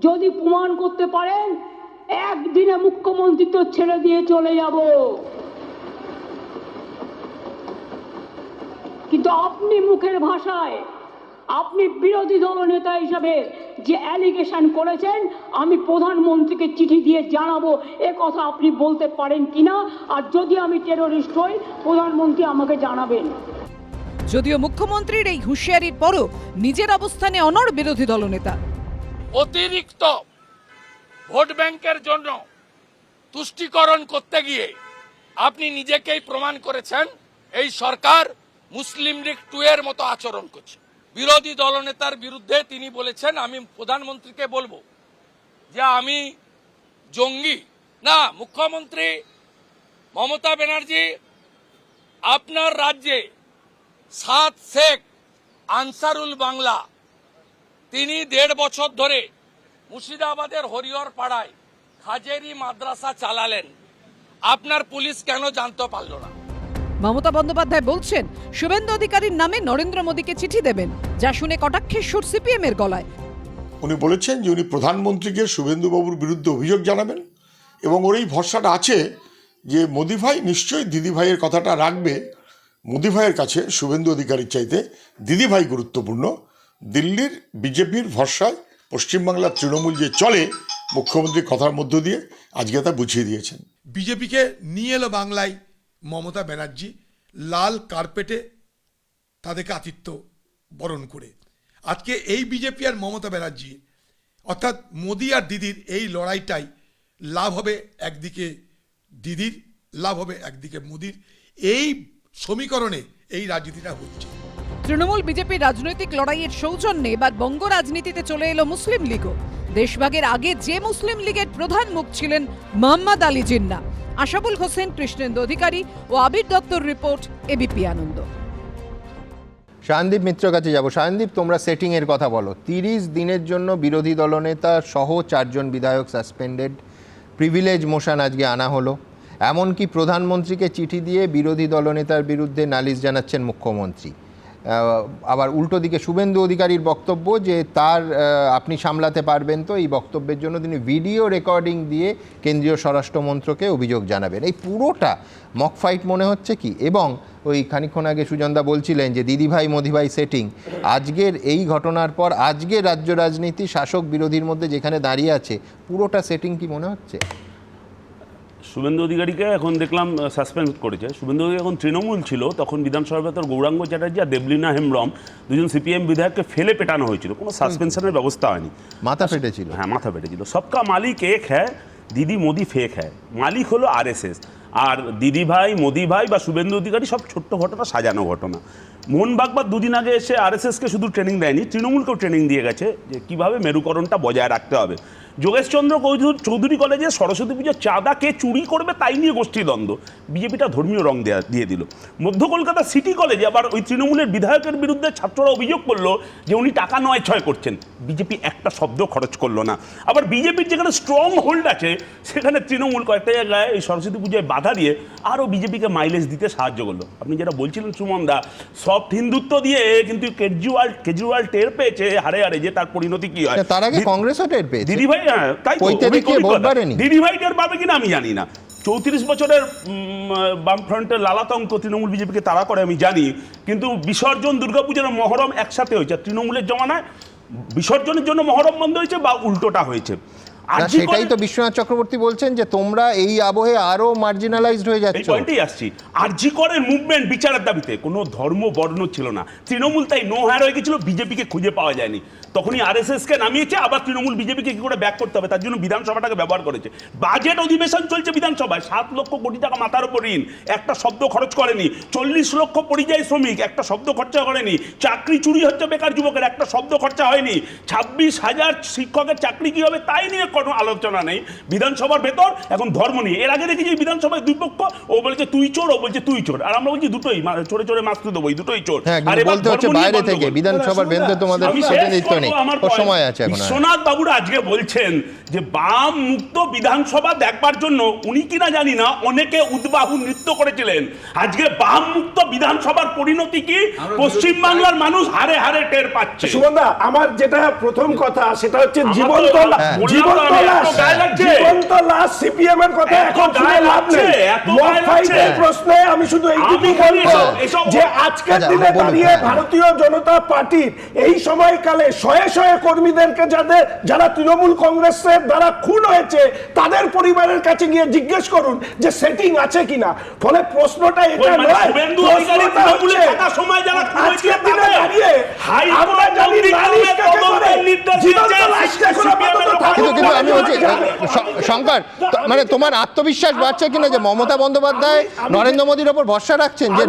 যদি প্রমাণ করতে পারেন একদিনে মুখ্যমন্ত্রী তো ছেড়ে দিয়ে চলে যাব, কিন্তু আপনি মুখের ভাষায় আপনি বিরোধী দল নেতা হিসাবে যে অ্যালিগেশন করেছেন আমি প্রধানমন্ত্রীকে চিঠি দিয়ে জানাবো, এ কথা আপনি বলতে পারেন কিনা? আর যদি আমি টেরোরিস্ট হই প্রধানমন্ত্রী আমাকে জানাবেন। যদিও মুখ্যমন্ত্রীর এই হুঁশিয়ারির পরও নিজের অবস্থানে অনড় বিরোধী দলনেতা। অতিরিক্ত ভোট ব্যাংকের জন্য তুষ্টিকরণ করতে গিয়ে আপনি নিজেকেই প্রমাণ করেছেন এই সরকার মুসলিম লীগ 2 এর মতো আচরণ করছে। বিরোধী দলনেতার বিরুদ্ধে তিনি বলেছেন, আমি প্রধানমন্ত্রীকে বলবো যে আমি জঙ্গি না। মুখ্যমন্ত্রী মমতা ব্যানার্জি, আপনার রাজ্যে 7 শেখ আনসারুল বাংলা, তিনি 1.5 বছর ধরে মুর্শিদাবাদের হরিহর পাড়ায় হাজেরি মাদ্রাসা চালালেন। আপনার পুলিশ কেন জানতে পারল না? মমতা বন্দ্যোপাধ্যায় বলছেন শুভেন্দু অধিকারীর নামে নরেন্দ্র মোদীকে চিঠি দেবেন, যা শুনে কটাক্ষের সুর সিপিএম এর গলায়। উনি বলেছেন যে উনি প্রধানমন্ত্রীকে শুভেন্দুবাবুর বিরুদ্ধে অভিযোগ জানাবেন, এবং ওর এই ভরসাটা আছে যে মোদি ভাই নিশ্চয়ই দিদি ভাইয়ের কথাটা রাখবে। মোদি ভাইয়ের কাছে শুভেন্দু অধিকারীর চাইতে দিদি ভাই গুরুত্বপূর্ণ। দিল্লির বিজেপির ভরসায় পশ্চিমবাংলার তৃণমূল যে চলে, মুখ্যমন্ত্রীর কথার মধ্য দিয়ে আজকে তা বুঝিয়ে দিয়েছেন। বিজেপিকে নিয়ে এলো বাংলায় মমতা ব্যানার্জি, লাল কার্পেটে তাদেরকে আতিথ্য বরণ করে। আজকে এই বিজেপি আর মমতা ব্যানার্জি অর্থাৎ মোদি আর দিদির এই লড়াইটাই লাভ হবে একদিকে দিদির, লাভ হবে একদিকে মোদির। এই সমীকরণে এই রাজনীতিটা হচ্ছে। তৃণমূল বিজেপির রাজনৈতিক লড়াইয়ের সৌজন্যে এবার বঙ্গ রাজনীতিতে চলে এলো মুসলিম লীগও। দেশভাগের আগে যে মুসলিম লীগের প্রধান মুখ ছিলেন মোহাম্মদ আলী জিন্নাহ, আশাবুল হোসেন, কৃষ্ণেন্দু অধিকারী ও আবির দত্তর রিপোর্ট, এবিপি আনন্দ। শায়নদীপ মিত্র কাছে যাব। শায়নদীপ, তোমরা সেটিংয়ের কথা বলো। 30 দিনের জন্য বিরোধী দলনেতা সহ 4 জন বিধায়ক সাসপেন্ডেড, প্রিভিলেজ মোশন আজকে আনা হলো, এমনকি প্রধানমন্ত্রীকে চিঠি দিয়ে বিরোধী দলনেতার বিরুদ্ধে নালিশ জানাচ্ছেন মুখ্যমন্ত্রী। আবার উল্টো দিকে শুভেন্দু অধিকারীর বক্তব্য যে তার আপনি সামলাতে পারবেন তো, এই বক্তব্যের জন্য তিনি ভিডিও রেকর্ডিং দিয়ে কেন্দ্রীয় স্বরাষ্ট্রমন্ত্রকে অভিযোগ জানাবেন। এই পুরোটা মক ফাইট মনে হচ্ছে কি? এবং ওই খানিকক্ষণ আগে সুজনদা বলছিলেন যে দিদিভাই মোদিভাই সেটিং, আজকের এই ঘটনার পর আজকে রাজ্য রাজনীতি শাসক বিরোধীর মধ্যে যেখানে দাঁড়িয়ে আছে, পুরোটা সেটিং কি মনে হচ্ছে? শুভেন্দু অধিকারীকে এখন দেখলাম সাসপেন্ড করেছে। শুভেন্দু অধিকারী এখন তৃণমূল ছিল, তখন বিধানসভার ভেতর গৌরাঙ্গ চ্যাটার্জি আর দেবলীনা হেমব্রম 2 জন সিপিএম বিধায়ককে ফেলে পেটানো হয়েছিল, কোনো সাসপেনশনের ব্যবস্থা হয়নি। মাথা ফেটেছিল। হ্যাঁ, মাথা ফেটেছিল। সবকা মালিক এক হ্যায়, দিদি মোদি ফেক হ্যায়। মালিক হলো আরএসএস, আর দিদি ভাই, মোদি ভাই বা শুভেন্দু অধিকারী সব ছোট্ট ঘটনা, সাজানো ঘটনা। মোহন বাগবাদ 2 দিন আগে এসে আরএসএসকে শুধু ট্রেনিং দেয়নি, তৃণমূলকেও ট্রেনিং দিয়ে গেছে যে কীভাবে মেরুকরণটা বজায় রাখতে হবে। যোগেশচন্দ্র চৌধুরী কলেজে সরস্বতী পুজোর চাঁদা কে চুরি করবে তাই নিয়ে গোষ্ঠীদ্বন্দ্ব, বিজেপিটা ধর্মীয় রং দিয়ে দিল। মধ্য কলকাতা সিটি কলেজে আবার ওই তৃণমূলের বিধায়কের বিরুদ্ধে ছাত্ররা অভিযোগ করলো যে উনি টাকা নয় ছয় করছেন, বিজেপি একটা শব্দ খরচ করলো না। আবার বিজেপির যেখানে স্ট্রং হোল্ড আছে সেখানে তৃণমূল কয়েকটা জায়গায় এই সরস্বতী পুজোয় বাধা দিয়ে আরও বিজেপিকে মাইলেজ দিতে সাহায্য করলো। আপনি যেটা বলছিলেন সুমনদা, সফট হিন্দুত্ব দিয়ে কিন্তু কেজরিওয়াল টের পেয়েছে হারে হারে যে তার পরিণতি কি হয়। তার আগে কংগ্রেসও টের পেয়েছে। দিদিভাই, তাই তো দিদিভাই টের পাবে কিনা আমি জানি না, 34 বছরের বামফ্রন্টের লালাতঙ্ক তৃণমূল বিজেপিকে তাড়া করে আমি জানি, কিন্তু বিসর্জন দুর্গাপূজার মহরম একসাথে হয়েছে। তৃণমূলের জমানায় বিসর্জনের জন্য মহরম বন্ধ হয়েছে বা উল্টোটা হয়েছে। না, সেটাই তো বিশ্বনাথ চক্রবর্তী বলছেন যে তোমরা এই আবহে আরো মার্জিনালাইজড হয়ে যাচ্ছ। এই পয়েন্টেই আসছি। আরজি করের মুভমেন্ট বিচারের দাবিতে কোনো ধর্ম বর্ণ ছিল না। তৃণমূল তাই নো হায়ার হয়ে গেছিল, বিজেপিকে খুঁজে পাওয়া যায়নি। তখনই আরএসএসকে নামিয়েছে, আবার তৃণমূল বিজেপিকে কি করে ব্যাক করতে হবে তার জন্য বিধানসভাটাকে ব্যবহার করেছে। বাজেট অধিবেশন চলছে বিধানসভায়, 7 লক্ষ কোটি টাকা মাথার উপর ঋণ, একটা শব্দ খরচ করেনি। 40 লক্ষ পরিযায়ী শ্রমিক, একটা শব্দ খরচা করেনি। চাকরি চুরি হচ্ছে বেকার যুবকের, একটা শব্দ খরচা হয়নি। 26,000 শিক্ষকের চাকরি কি হবে তাই নিয়ে কোনো আলোচনা নেই বিধানসভার ভেতর। এখন ধর্ম নিয়ে, এর আগে দেখেছি বিধানসভায় দুই পক্ষ, ও বলছে তুই চোর, ও বলছে তুই চোর, আর আমরা বলছি দুটোই চোরে চোরে মাস্তুল দেবো, দুটোই চোর। আর বলতে হচ্ছে বাইরে থেকে, বিধানসভার ভেতরে তোমাদের প্রতিনিধিত্ব নেই। সময় আছে এখন। বিশ্বনাথ বাবুরা আজকে বলছেন যে বাম মুক্ত বিধানসভা দেখবার জন্য উনি কিনা জানি না অনেকে উদ্বাহু নৃত্য করেছিলেন। আজকে বাম মুক্ত বিধানসভার পরিণতি কি পশ্চিম বাংলার মানুষ হারে হারে টের পাচ্ছে। সুমনদা, আমার যেটা প্রথম কথা সেটা হচ্ছে জীবন্ত লাশ সিপিএম এর কথা এখন শুনে লাভ নেই। মক ফাইটের প্রশ্নে আমি শুধু এইটুকু বলবো যে আজকের দিনে দাঁড়িয়ে ভারতীয় জনতা পার্টির এই সময়কালে শয়ে শয়ে কর্মীদেরকে যারা তৃণমূল কংগ্রেসের দ্বারা খুন হয়েছে তাদের পরিবারের কাছে গিয়ে জিজ্ঞেস করুন যে সেটিং আছে কিনা। ফলে প্রশ্নটা এটা নয়, প্রশ্নটা হচ্ছে আজকের দিনে দাঁড়িয়ে আমরা জানি নালিশ কাকে বলে, জীবন্ত লাশটা এখন আপাতত থাকুক। কিন্তু আমি বলছি শঙ্কর, মানে তোমার আত্মবিশ্বাস বাড়ছে কিনা যে মমতা বন্দ্যোপাধ্যায় নরেন্দ্র মোদীর ওপর ভরসা রাখছেন যে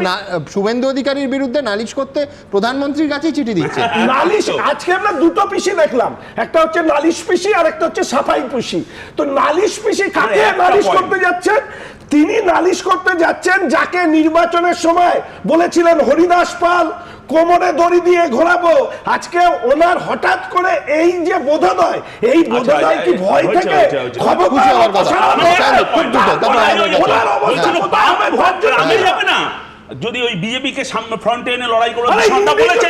শুভেন্দু অধিকারীর বিরুদ্ধে নালিশ করতে প্রধানমন্ত্রীর কাছেই চিঠি দিচ্ছে? নালিশ আজকে আমরা দুটো পিসি দেখলাম, একটা হচ্ছে নালিশ পিসি আর একটা হচ্ছে সাফাই পিসি। তো নালিশ পিসি কাকে নালিশ করতে যাচ্ছেন? তিনি নালিশ করতে যাচ্ছেন যাকে নির্বাচনের সময় বলেছিলেন হরিদাস পাল কোমরে দড়ি দিয়ে ঘোরাবো। আজকে ওনার হঠাৎ করে এই যে বোধোদয়, এই বোধোদয় কি ভয় থেকে যদি ওই বিজেপিকে সামনে ফ্রন্টে এনে লড়াই করে বলেছে,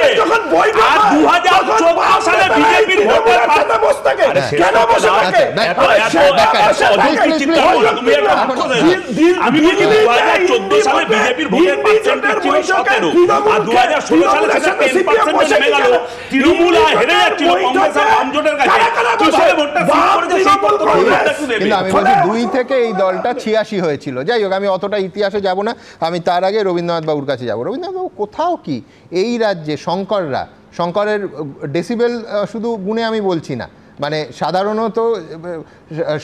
আর 2014 সালে বিজেপির ভোটের কেন বসে থাকে? আমি বলছি 2014 সালে বিজেপির ভোটের পার্সেন্টেজ ছিল 17, আর 2016 সালে সেটা 10% নেমে গেল। তৃণমূল হেরে যাচ্ছিল কংগ্রেসের বামজোটের কাছে। কিভাবে ভোটটা সিট করেছে সেই তথ্য কিন্তু আমি বলছি 2 থেকে এই দলটা 86 হয়েছিল। যাই হোক, আমি অতটা ইতিহাসে যাব না, আমি তার আগে রবীন্দ্রনাথ বাবুর কাছে যাব। রবীন্দ্রনাথ বাবু, কোথাও কি এই রাজ্যে শঙ্করের ডেসিবেল শুধু গুণে আমি বলছি না, মানে সাধারণত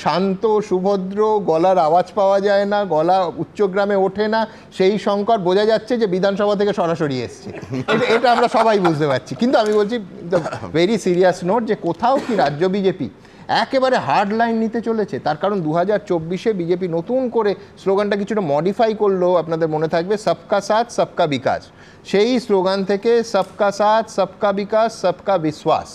শান্ত সুভদ্র, গলার আওয়াজ পাওয়া যায় না, গলা উচ্চগ্রামে ওঠে না, সেই শঙ্কর বোঝা যাচ্ছে যে বিধানসভা থেকে সরাসরি এসছে। এটা আমরা সবাই বুঝতে পারছি। কিন্তু আমি বলছি ভেরি সিরিয়াস নোট, যে কোথাও কি রাজ্য বিজেপি একেবারে হার্ড লাইন নিতে চলেছে? তার কারণ 2024-এ বিজেপি নতুন করে স্লোগানটা কিছুটা মডিফাই করলো, আপনাদের মনে থাকবে, সবকা সাথ সবকা বিকাশ। সেই স্লোগান থেকে সবকা সাথ সবকা বিকাশ সবকা বিশ্বাস।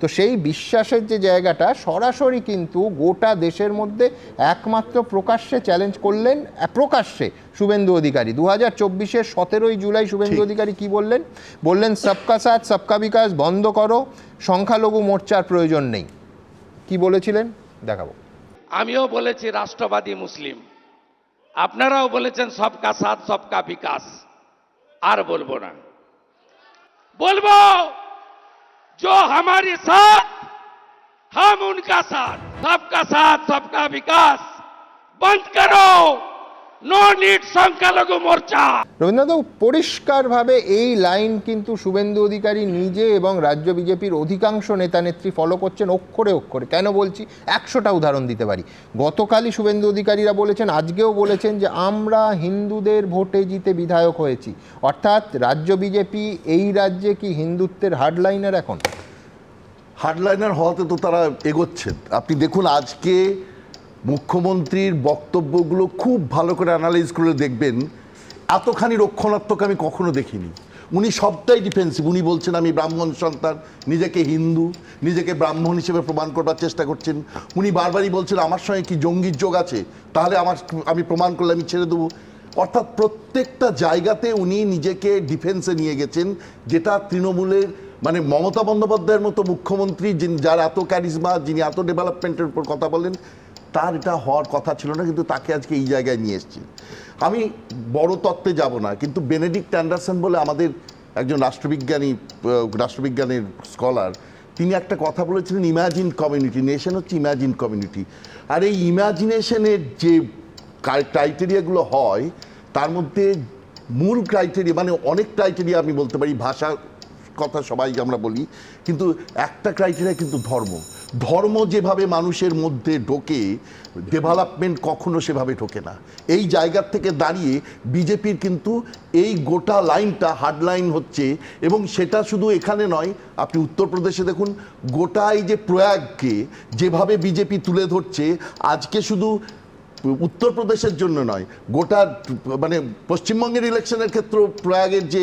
তো সেই বিশ্বাসের যে জায়গাটা সরাসরি কিন্তু গোটা দেশের মধ্যে একমাত্র প্রকাশ্যে চ্যালেঞ্জ করলেন, প্রকাশ্যে শুভেন্দু অধিকারী। 2024-এর 17 জুলাই শুভেন্দু অধিকারী কি বললেন সবকা সাথ সবকা বিকাশ বন্ধ করো, সংখ্যালঘু মোর্চার প্রয়োজন নেই। কি বলেছিলেন দেখাবো। আমিও বলেছি রাষ্ট্রবাদী মুসলিম, আপনারাও বলেছেন সবকা সাথ সবকা বিকাশ। আর বলবো না, বলবো जो हमारे साथ हम उनका साथ, सबका साथ सबका विकास बंद करो, नो नीड সংখ্যালঘু মোর্চা। রবীন্দ্রনাথ পরিষ্কারভাবে এই লাইন কিন্তু শুভেন্দু অধিকারী নিজে এবং রাজ্য বিজেপির অধিকাংশ নেতা নেত্রী ফলো করছেন অক্ষরে অক্ষরে। কেন বলছি? 100টা উদাহরণ দিতে পারি। গতকালই শুভেন্দু অধিকারীরা বলেছেন, আজকেও বলেছেন যে আমরা হিন্দুদের ভোটে জিতে বিধায়ক হয়েছি। অর্থাৎ রাজ্য বিজেপি এই রাজ্যে কি হিন্দুত্বের হার্ডলাইনার? এখন হার্ডলাইনার হওয়াতে তো তারা এগোচ্ছেন। আপনি দেখুন আজকে মুখ্যমন্ত্রীর বক্তব্যগুলো খুব ভালো করে অ্যানালাইজ করে দেখবেন, এতখানি রক্ষণাত্মক আমি কখনো দেখিনি। উনি সবটাই ডিফেন্সিভ। উনি বলছেন আমি ব্রাহ্মণ সন্তান, নিজেকে হিন্দু, নিজেকে ব্রাহ্মণ হিসেবে প্রমাণ করবার চেষ্টা করছেন। উনি বারবারই বলছেন আমার সঙ্গে কি জঙ্গির যোগ আছে, তাহলে আমি প্রমাণ করলে আমি ছেড়ে দেবো। অর্থাৎ প্রত্যেকটা জায়গাতে উনি নিজেকে ডিফেন্সে নিয়ে গেছেন, যেটা তৃণমূলের মানে মমতা বন্দ্যোপাধ্যায়ের মতো মুখ্যমন্ত্রী যার এত ক্যারিজমা, যিনি এত ডেভেলপমেন্টের উপর কথা বলেন, তার এটা হওয়ার কথা ছিল না, কিন্তু তাকে আজকে এই জায়গায় নিয়ে এসেছে। আমি বড় তত্ত্বে যাব না, কিন্তু বেনেডিক্ট অ্যান্ডারসন বলে আমাদের একজন রাষ্ট্রবিজ্ঞানের স্কলার, তিনি একটা কথা বলেছিলেন, ইমাজিন কমিউনিটি, নেশন হচ্ছে ইমাজিন কমিউনিটি। আর এই ইমাজিনেশনের যে ক্রাইটেরিয়াগুলো হয় তার মধ্যে মূল ক্রাইটেরিয়া, মানে অনেক ক্রাইটেরিয়া আমি বলতে পারি, ভাষার কথা সবাই আমরা বলি, কিন্তু একটা ক্রাইটেরিয়া কিন্তু ধর্ম যেভাবে মানুষের মধ্যে ঢোকে, ডেভেলপমেন্ট কখনো সেভাবে ঢোকে না। এই জায়গার থেকে দাঁড়িয়ে বিজেপির কিন্তু এই গোটা লাইনটা হার্ড লাইন হচ্ছে, এবং সেটা শুধু এখানে নয়, আপনি উত্তরপ্রদেশে দেখুন, গোটা এই যে প্রয়াগকে যেভাবে বিজেপি তুলে ধরছে, আজকে শুধু উত্তরপ্রদেশের জন্য নয়, গোটা মানে পশ্চিমবঙ্গের ইলেকশনের ক্ষেত্রে প্রয়াগের যে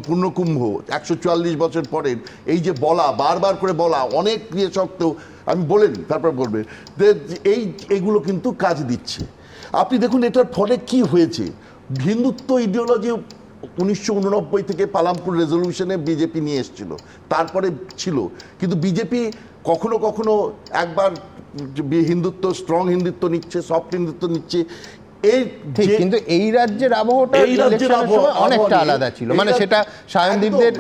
পূর্ণকুম্ভ 144 বছর পরের এই যে বলা, বারবার করে বলা, অনেক ইয়ে সত্ত্বেও আমি বলে নিই, তারপর বলবে এইগুলো কিন্তু কাজ দিচ্ছে। আপনি দেখুন এটার ফলে কি হয়েছে। হিন্দুত্ব ইডিওলজি 1989 থেকে পালামপুর রেজলিউশনে বিজেপি নিয়ে এসেছিল, তারপরে ছিল, কিন্তু বিজেপি কখনো কখনো একবার হিন্দুত্ব, স্ট্রং হিন্দুত্ব নিচ্ছে, সফট হিন্দুত্ব নিচ্ছে। কিন্তু এই রাজ্যের আবহাওয়াটা অনেকটা আলাদা ছিল, মানে সেটা সায়নদীপদের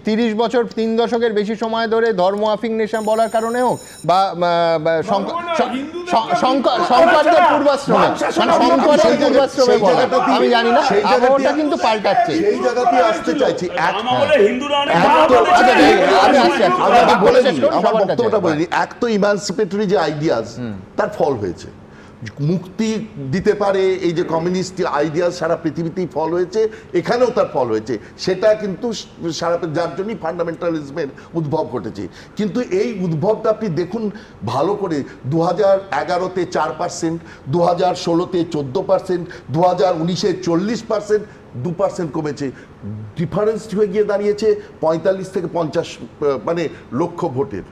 30 বছর 3 দশকের বেশি সময় ধরে ধর্ম আফিংনেশন বলার কারণে হোক, বা শঙ্করদের পূর্বাশ্রমে, আমি জানি না, আবহাওয়াটা কিন্তু পাল্টাচ্ছে। সেই জায়গাতে আসতে চাইছি, আমার বক্তব্যটা বলিনি। এক তো ইমানসিপেটরি যে আইডিয়াস, তার ফল হয়েছে, মুক্তি দিতে পারে, এই যে কমিউনিস্ট আইডিয়াস সারা পৃথিবীতেই ফল হয়েছে, এখানেও তার ফল হয়েছে, সেটা কিন্তু সারা, যার জন্যই ফান্ডামেন্টালিজমের উদ্ভব ঘটেছে। কিন্তু এই উদ্ভবটা আপনি দেখুন ভালো করে, 2011-তে 4%, 2016-তে 14%, 2019-এ 40%, 2% কমেছে। ডিফারেন্স হয়ে গিয়ে দাঁড়িয়েছে 45 থেকে 50 মানে লক্ষ ভোটের।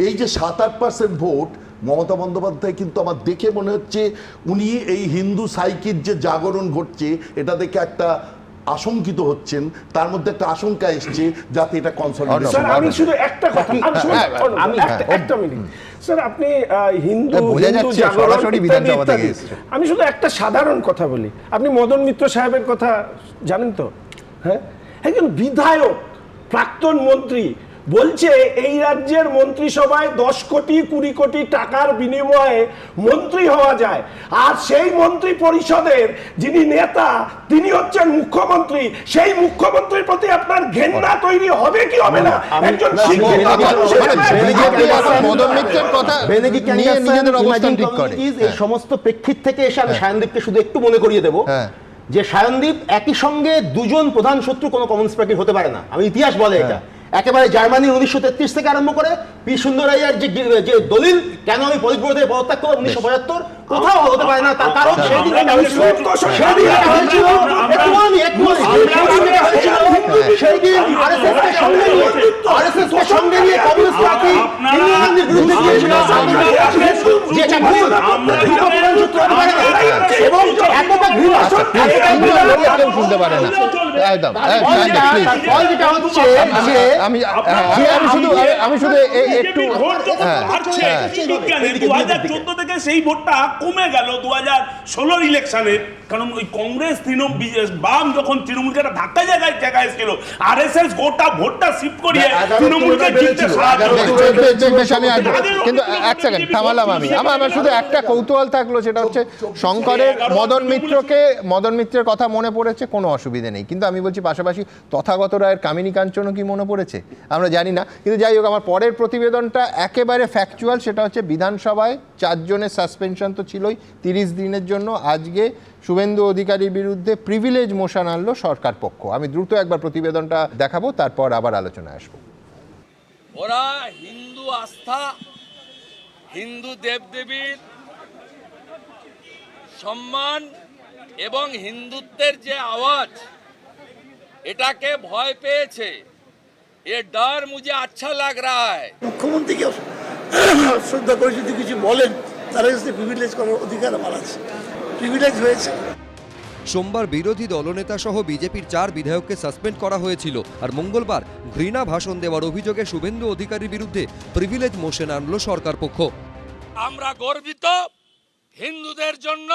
এই যে 7-8% ভোট, মমতা বন্দ্যোপাধ্যায় কিন্তু আমার দেখে মনে হচ্ছে উনি এই হিন্দু সাইকির যে জাগরণ ঘটছে, এটা দেখে একটা আশঙ্কিত হচ্ছেন, তার মধ্যে একটা আশঙ্কা এসছে যাতে এটা কনসলিডেট। স্যার আমি শুধু একটা কথা, একটা মিনিট স্যার, আপনি হিন্দু জাগরণ, আমি শুধু একটা সাধারণ কথা বলি। আপনি মদন মিত্র সাহেবের কথা জানেন তো? হ্যাঁ, একজন বিধায়ক, প্রাক্তন মন্ত্রী বলছে এই রাজ্যের মন্ত্রিসভায় 10 কোটি 20 কোটি টাকার বিনিময়ে মন্ত্রী হওয়া যায়, আর সেই মন্ত্রী পরিষদের যিনি নেতা তিনি হচ্ছেন মুখ্যমন্ত্রী। সেই মুখ্যমন্ত্রীর প্রতি আপনার ঘেন্না তৈরি হবে কি হবে না? একজন এই সমস্ত প্রেক্ষিত থেকে এসে আমি সায়নদীপকে শুধু একটু মনে করিয়ে দেবো যে সায়নদীপ একই সঙ্গে দুজন প্রধান শত্রু কোনো কমিউনিস্ট পার্টি হতে পারে না। আমি ইতিহাস বলে এটা একেবারে জার্মানির 1933 থেকে আরম্ভ করে পি সুন্দরাইয়ার যে দলিল, কেন আমি পলিটব্যুরো থেকে পদত্যাগ করব 1975, কোথাও হতে পারে না। তার কারণ সেদিন আরএসএস কে সঙ্গে নিয়ে কমিউনিস্ট পার্টি ইংল্যান্ডের বিরুদ্ধে গিয়েছিল, যেটা ভুল, এবং এতটা ভুল কেউ শুনতে পারে না। একদম যেটা হচ্ছে যে আমি শুধু একটু 2014 থেকে সেই ভোটটা কমে গেল 2016 ইলেকশনে, কারণ ওই কংগ্রেস বাম যখন তৃণমূলকে একটা ধাক্কা জায়গায় এসেছিল, আরএসএস গোটা ভোটটা শিফট করিয়ে তৃণমূলকে জিততে সাহায্য করেছে। কিন্তু এক সেকেন্ড থামালাম আমি, আমার শুধু একটা কৌতূহল থাকলো, সেটা হচ্ছে শঙ্করের মদন মিত্রের কথা মনে পড়েছে, কোনো অসুবিধা নেই, কিন্তু আমি বলছি পাশাপাশি তথাগত রায়ের কামিনী কাঞ্চনও কি মনে পড়েছে আমরা জানি না। কিন্তু যাই হোক, আমার পরের প্রতিবেদনটা একেবারে ফ্যাকচুয়াল, সেটা হচ্ছে বিধানসভায় 4 জনের সাসপেনশন তো ছিলই 30 দিনের জন্য। আজকে শুভেন্দু অধিকারীর বিরুদ্ধে প্রিভিলেজ মোশন আনলো সরকার পক্ষ। আমি দ্রুত একবার প্রতিবেদনটা দেখাবো, তারপর আবার আলোচনায় আসবো। ওরা হিন্দু আস্থা, হিন্দু দেবদেবীর সম্মান এবং হিন্দুত্বের যে আওয়াজ, এটাকে ভয় পেয়েছে। ये डर मुझे अच्छा लग रहा है। মুখ্যমন্ত্রীকে শ্রদ্ধা করে যদি কিছু বলেন, তারা কাছে প্রিভিলেজ করার অধিকার আমার আছে, প্রিভিলেজ হয়েছে। সোমবার বিরোধী দলনেতা সহ বিজেপির 4 বিধায়ককে সাসপেন্ড করা হয়েছিল, আর মঙ্গলবার ঘৃণা ভাষণ দেওয়ার অভিযোগে শুভেন্দু অধিকারীর বিরুদ্ধে প্রিভিলেজ মোশন আনলো সরকার পক্ষ। আমরা গর্বিত, হিন্দুদের জন্য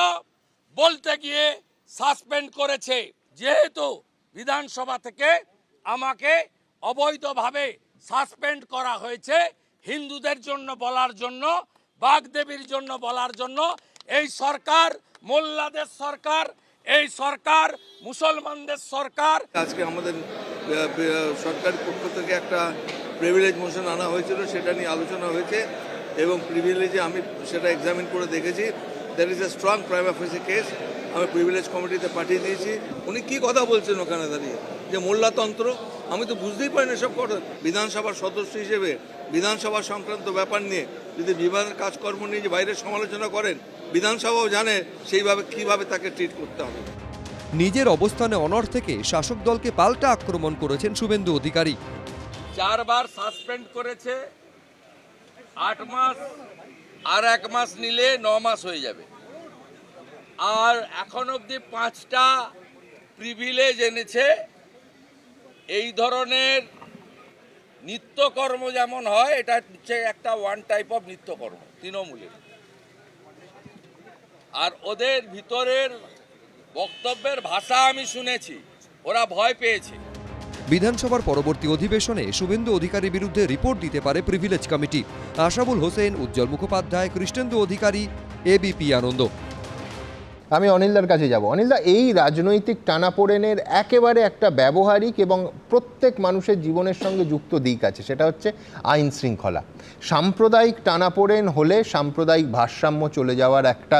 বলতে গিয়ে সাসপেন্ড করেছে। যেহেতু বিধানসভা থেকে আমাকে অবৈধভাবে সাসপেন্ড করা হয়েছে, হিন্দুদের জন্য বলার জন্য, বাগদেবীর জন্য বলার জন্য, এই সরকার মোল্লাদের সরকার, এই সরকার মুসলমানদের সরকার। আজকে আমাদের সরকারের পক্ষ থেকে একটা প্রিভিলেজ মোশন আনা হয়েছিল, সেটা নিয়ে আলোচনা হয়েছে এবং প্রিভিলেজে আমি সেটা এক্সামিন করে দেখেছি। There is a strong prima facie case. আমি প্রিভিলেজ কমিটিতে পাঠিয়ে দিয়েছি। উনি কি কথা বলছেন ওখানে দাঁড়িয়ে যে মোল্লাতন্ত্র? আমি তো বুঝতেই পারি না সব কথা। বিধানসভার সদস্য হিসেবে বিধানসভা সংক্রান্ত ব্যাপার নিয়ে যদি বিভাগের কাজকর্ম নিয়ে যে বাইরে সমালোচনা করেন, বিধানসভাও জানে সেইভাবে কিভাবে তাকে ট্রিট করতে হবে। নিজের অবস্থানে অনড় থেকে শাসক দলকে পাল্টা আক্রমণ করেছেন শুভেন্দু অধিকারী। 4 বার সাসপেন্ড করেছে, 8 মাস, আর 1 মাস নিলে 9 মাস হয়ে যাবে। আর এখন অবধি 5টা প্রিভিলেজ এনেছে। এই ধরনের নিত্যকর্ম যেমন হয়, এটা হচ্ছে একটা ওয়ান টাইপ অফ নিত্যকর্ম তৃণমূলের। আর ওদের ভিতরের বক্তব্যের ভাষা আমি শুনেছি, ওরা ভয় পেয়েছে। বিধানসভার পরবর্তী অধিবেশনে শুভেন্দু অধিকারীর বিরুদ্ধে রিপোর্ট দিতে পারে প্রিভিলেজ কমিটি। আশাবুল হোসেন, উজ্জ্বল মুখোপাধ্যায়, কৃষ্ণেন্দু অধিকারী, এবিপি আনন্দ। আমি অনিলদার কাছে যাব। অনিলদা, এই রাজনৈতিক টানাপোড়েনের একেবারে একটা ব্যবহারিক এবং প্রত্যেক মানুষের জীবনের সঙ্গে যুক্ত দিক আছে, সেটা হচ্ছে আইন শৃঙ্খলা। সাম্প্রদায়িক টানাপোড়েন হলে সাম্প্রদায়িক ভারসাম্য চলে যাওয়ার একটা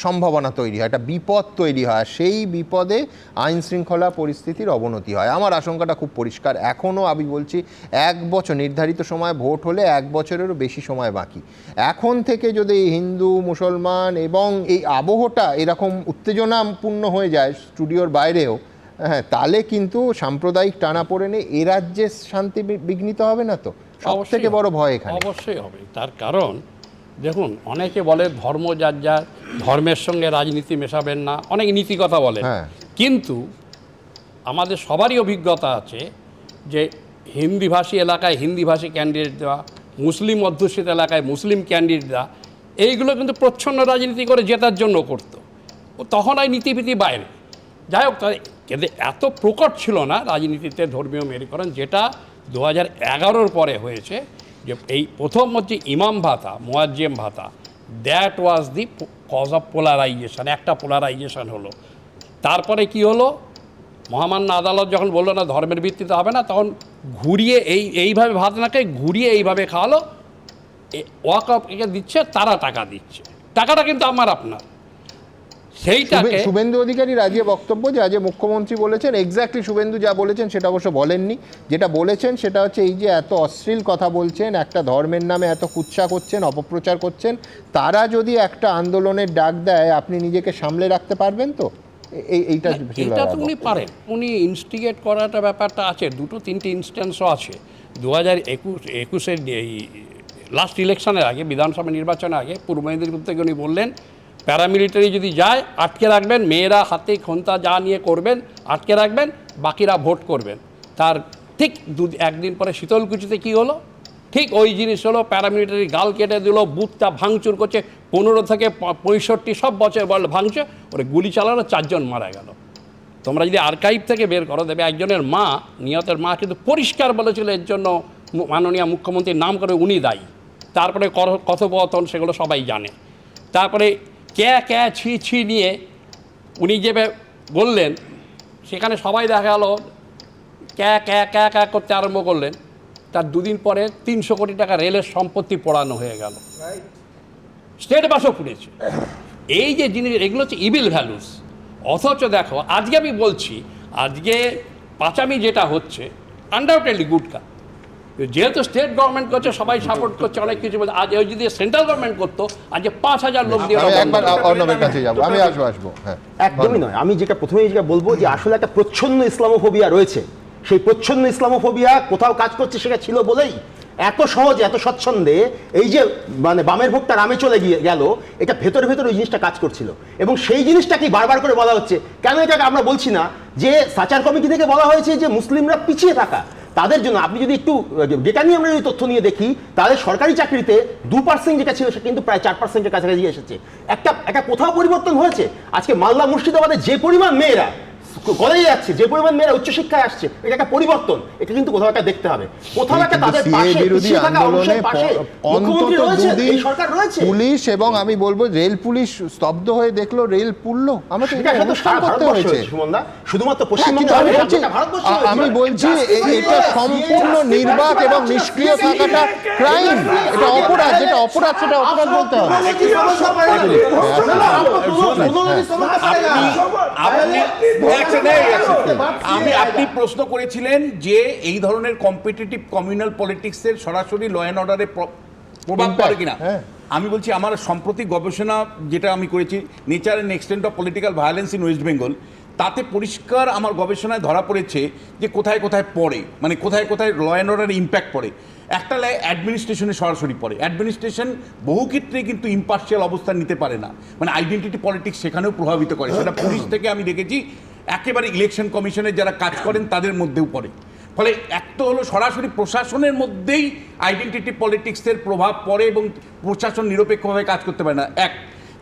সম্ভাবনা তৈরি হয়, একটা বিপদ তৈরি হয়। সেই বিপদে আইন শৃঙ্খলা পরিস্থিতির অবনতি হয়। আমার আশঙ্কাটা খুব পরিষ্কার। এখনও আমি বলছি, 1 বছর নির্ধারিত সময় ভোট হলে 1 বছরেরও বেশি সময় বাকি। এখন থেকে যদি হিন্দু মুসলমান এবং এই আবহটা এরকম উত্তেজনাপূর্ণ হয়ে যায় স্টুডিওর বাইরেও, হ্যাঁ, তাহলে কিন্তু সাম্প্রদায়িক টানাপোড়েনে এ রাজ্যে শান্তি বিঘ্নিত হবে না তো? সব থেকে বড় ভয় এখানে। অবশ্যই হবে। তার কারণ দেখুন, অনেকে বলে ধর্ম যার যার, ধর্মের সঙ্গে রাজনীতি মেশাবেন না, অনেক নীতি কথা বলে। কিন্তু আমাদের সবারই অভিজ্ঞতা আছে যে হিন্দিভাষী এলাকায় হিন্দিভাষী ক্যান্ডিডেট দেওয়া, মুসলিম অধ্যুষিত এলাকায় মুসলিম ক্যান্ডিডেট দেওয়া, এইগুলো কিন্তু প্রচ্ছন্ন রাজনীতি করে জেতার জন্য করতো। তখন এই নীতিভীতি বাইরে। যাই হোক, কিন্তু এত প্রকট ছিল না রাজনীতিতে ধর্মীয় মেরুকরণ, যেটা 2011-র পরে হয়েছে। যে এই প্রথম হচ্ছে ইমাম ভাতা, মুয়াজ্জেম ভাতা, that was the cause of polarisation. একটা পোলারাইজেশন হলো। তারপরে কি হলো, মহামান্য আদালত যখন বললো না ধর্মের ভিত্তিতে হবে না, তখন ঘুরিয়ে এইভাবে ভাতনাকে ঘুরিয়ে এইভাবে খাওয়ালো। ওয়াকফ একে দিচ্ছে, তারা টাকা দিচ্ছে, টাকাটা কিন্তু আমার আপনার। সেইটাকে শুভেন্দু অধিকারীর আজকে বক্তব্য, যে আজকে মুখ্যমন্ত্রী বলেছেন, এক্স্যাক্টলি শুভেন্দু যা বলেছেন সেটা অবশ্য বলেননি। যেটা বলেছেন সেটা হচ্ছে এই যে এত অশ্লীল কথা বলছেন, একটা ধর্মের নামে এত কুৎসা করছেন, অপপ্রচার করছেন, তারা যদি একটা আন্দোলনের ডাক দেয়, আপনি নিজেকে সামলে রাখতে পারবেন তো? এইটা তো উনি পারেন, উনি ইনস্টিগেট করাটা ব্যাপারটা আছে। 2-3টে ইনস্ট্যান্সও আছে। 2021-এর এই লাস্ট ইলেকশনের আগে, বিধানসভা নির্বাচনের আগে পূর্ব মেদিনীপুর থেকে উনি বললেন প্যারামিলিটারি যদি যায় আটকে রাখবেন, মেয়েরা হাতে খন্তা যা নিয়ে করবেন আটকে রাখবেন, বাকিরা ভোট করবেন। তার ঠিক একদিন পরে শীতলকুচিতে কি হলো, ঠিক ওই জিনিস হলো। প্যারামিলিটারি গাল কেটে দিল, বুথটা ভাঙচুর করছে, 15 থেকে 65 সব বছর বল ভাঙছে, ওরে গুলি চালানো, 4 জন মারা গেল। তোমরা যদি আর্কাইভ থেকে বের করো দেবে, একজনের মা, নিহতের মা কিন্তু পরিষ্কার বলেছিল এর জন্য মাননীয় মুখ্যমন্ত্রীর নাম করে উনি দায়ী। তারপরে কথোপকথন সেগুলো সবাই জানে। তারপরে কে ছি নিয়ে উনি যে বললেন, সেখানে সবাই দেখা গেল ক্যা করতে আরম্ভ করলেন। তার 2 দিন পরে 300 কোটি টাকা রেলের সম্পত্তি পোড়ানো হয়ে গেল, স্টেট বাসও পুড়েছে। এই যে জিনিস, এগুলো হচ্ছে ইভিল ভ্যালুস। অথচ দেখো আজকে আমি বলছি, আজকে পাঁচামি যেটা হচ্ছে আনডাউটেডলি গুড কাজ। যেহেতু স্টেট গভর্নমেন্ট করছে, সবাই সাপোর্ট করছে, অনেক কিছু বলছে। আজ ওই যদি সেন্ট্রাল গভর্নমেন্ট করতো, আজ 5000 লোক দিয়ে একদমই নয়। আমি যেটা প্রথমেই যেটা বলবো, যে আসলে একটা প্রচ্ছন্ন ইসলামোফোবিয়া রয়েছে। সেই প্রচ্ছন্ন ইসলামোফোবিয়া কোথাও কাজ করছে, সেটা ছিল বলেই এত সহজে, এত স্বচ্ছন্দে এই যে মানে বামের ভোটটা রামে চলে গেল, এটা ভেতরে ভেতরে ওই জিনিসটা কাজ করছিল। এবং সেই জিনিসটাকেই বারবার করে বলা হচ্ছে। কেন এটাকে আমরা বলছি না যে সাচার কমিটি থেকে বলা হয়েছে যে মুসলিমরা পিছিয়ে থাকা, তাদের জন্য আপনি যদি একটু ডেটা নিয়ে আমরা যদি তথ্য নিয়ে দেখি, তাদের সরকারি চাকরিতে 2% যেটা ছিল সেটা কিন্তু প্রায় 4%-এর কাছাকাছি এসেছে। একটা কোথাও পরিবর্তন হয়েছে। আজকে মালদা মুর্শিদাবাদে যে পরিমাণ মেয়েরা কলেজে যাচ্ছে, যে পরিমাণ মেয়েরা উচ্চশিক্ষায় আসছে, এটা একটা পরিবর্তন। এটা কিন্তু কোথাও একটা দেখতে হবে, কোথাও একটা তাদের পাশে পিছিয়ে থাকা অংশের পাশে মুখ্যমন্ত্রী রয়েছে, এই সরকার রয়েছে। পুলিশ এবং আমি বলবো রেল পুলিশ স্তব্ধ হয়ে দেখলো রেল পুড়লো। আমরা তো এটা অনুষ্ঠান করতে হয়েছে সুমনদা, শুধুমাত্র পশ্চিমবঙ্গে আমি বলছি এটা সম্পূর্ণ নির্বাক এবং নিষ্ক্রিয় থাকাটা ক্রাইম, এটা অপরাধ, যেটা অপরাধ সেটা অপরাধ বলতে হবে। আপনি প্রশ্ন করেছিলেন যে এই ধরনের কম্পিটিটিভ কমিউনাল পলিটিক্সের সরাসরি ল অ্যান্ড অর্ডারে প্রভাব পড়ে কিনা। আমি বলছি আমার সম্প্রতি গবেষণা যেটা আমি করেছি, nature and extent of political violence in West Bengal, তাতে পরিষ্কার আমার গবেষণায় ধরা পড়েছে যে কোথায় কোথায় পড়ে, মানে কোথায় কোথায় ল অ্যান্ড অর্ডারের ইম্প্যাক্ট পড়ে। একটা অ্যাডমিনিস্ট্রেশনে সরাসরি পড়ে। অ্যাডমিনিস্ট্রেশন বহু ক্ষেত্রে কিন্তু ইম্পার্শিয়াল অবস্থান নিতে পারে না, মানে আইডেন্টিটি পলিটিক্স সেখানেও প্রভাবিত করে। সেটা পুলিশ থেকে আমি দেখেছি, একেবারে ইলেকশন কমিশনের যারা কাজ করেন তাদের মধ্যেও পড়ে। ফলে এক তো হলো সরাসরি প্রশাসনের মধ্যেই আইডেন্টিটি পলিটিক্সের প্রভাব পড়ে এবং প্রশাসন নিরপেক্ষভাবে কাজ করতে পারে না, এক।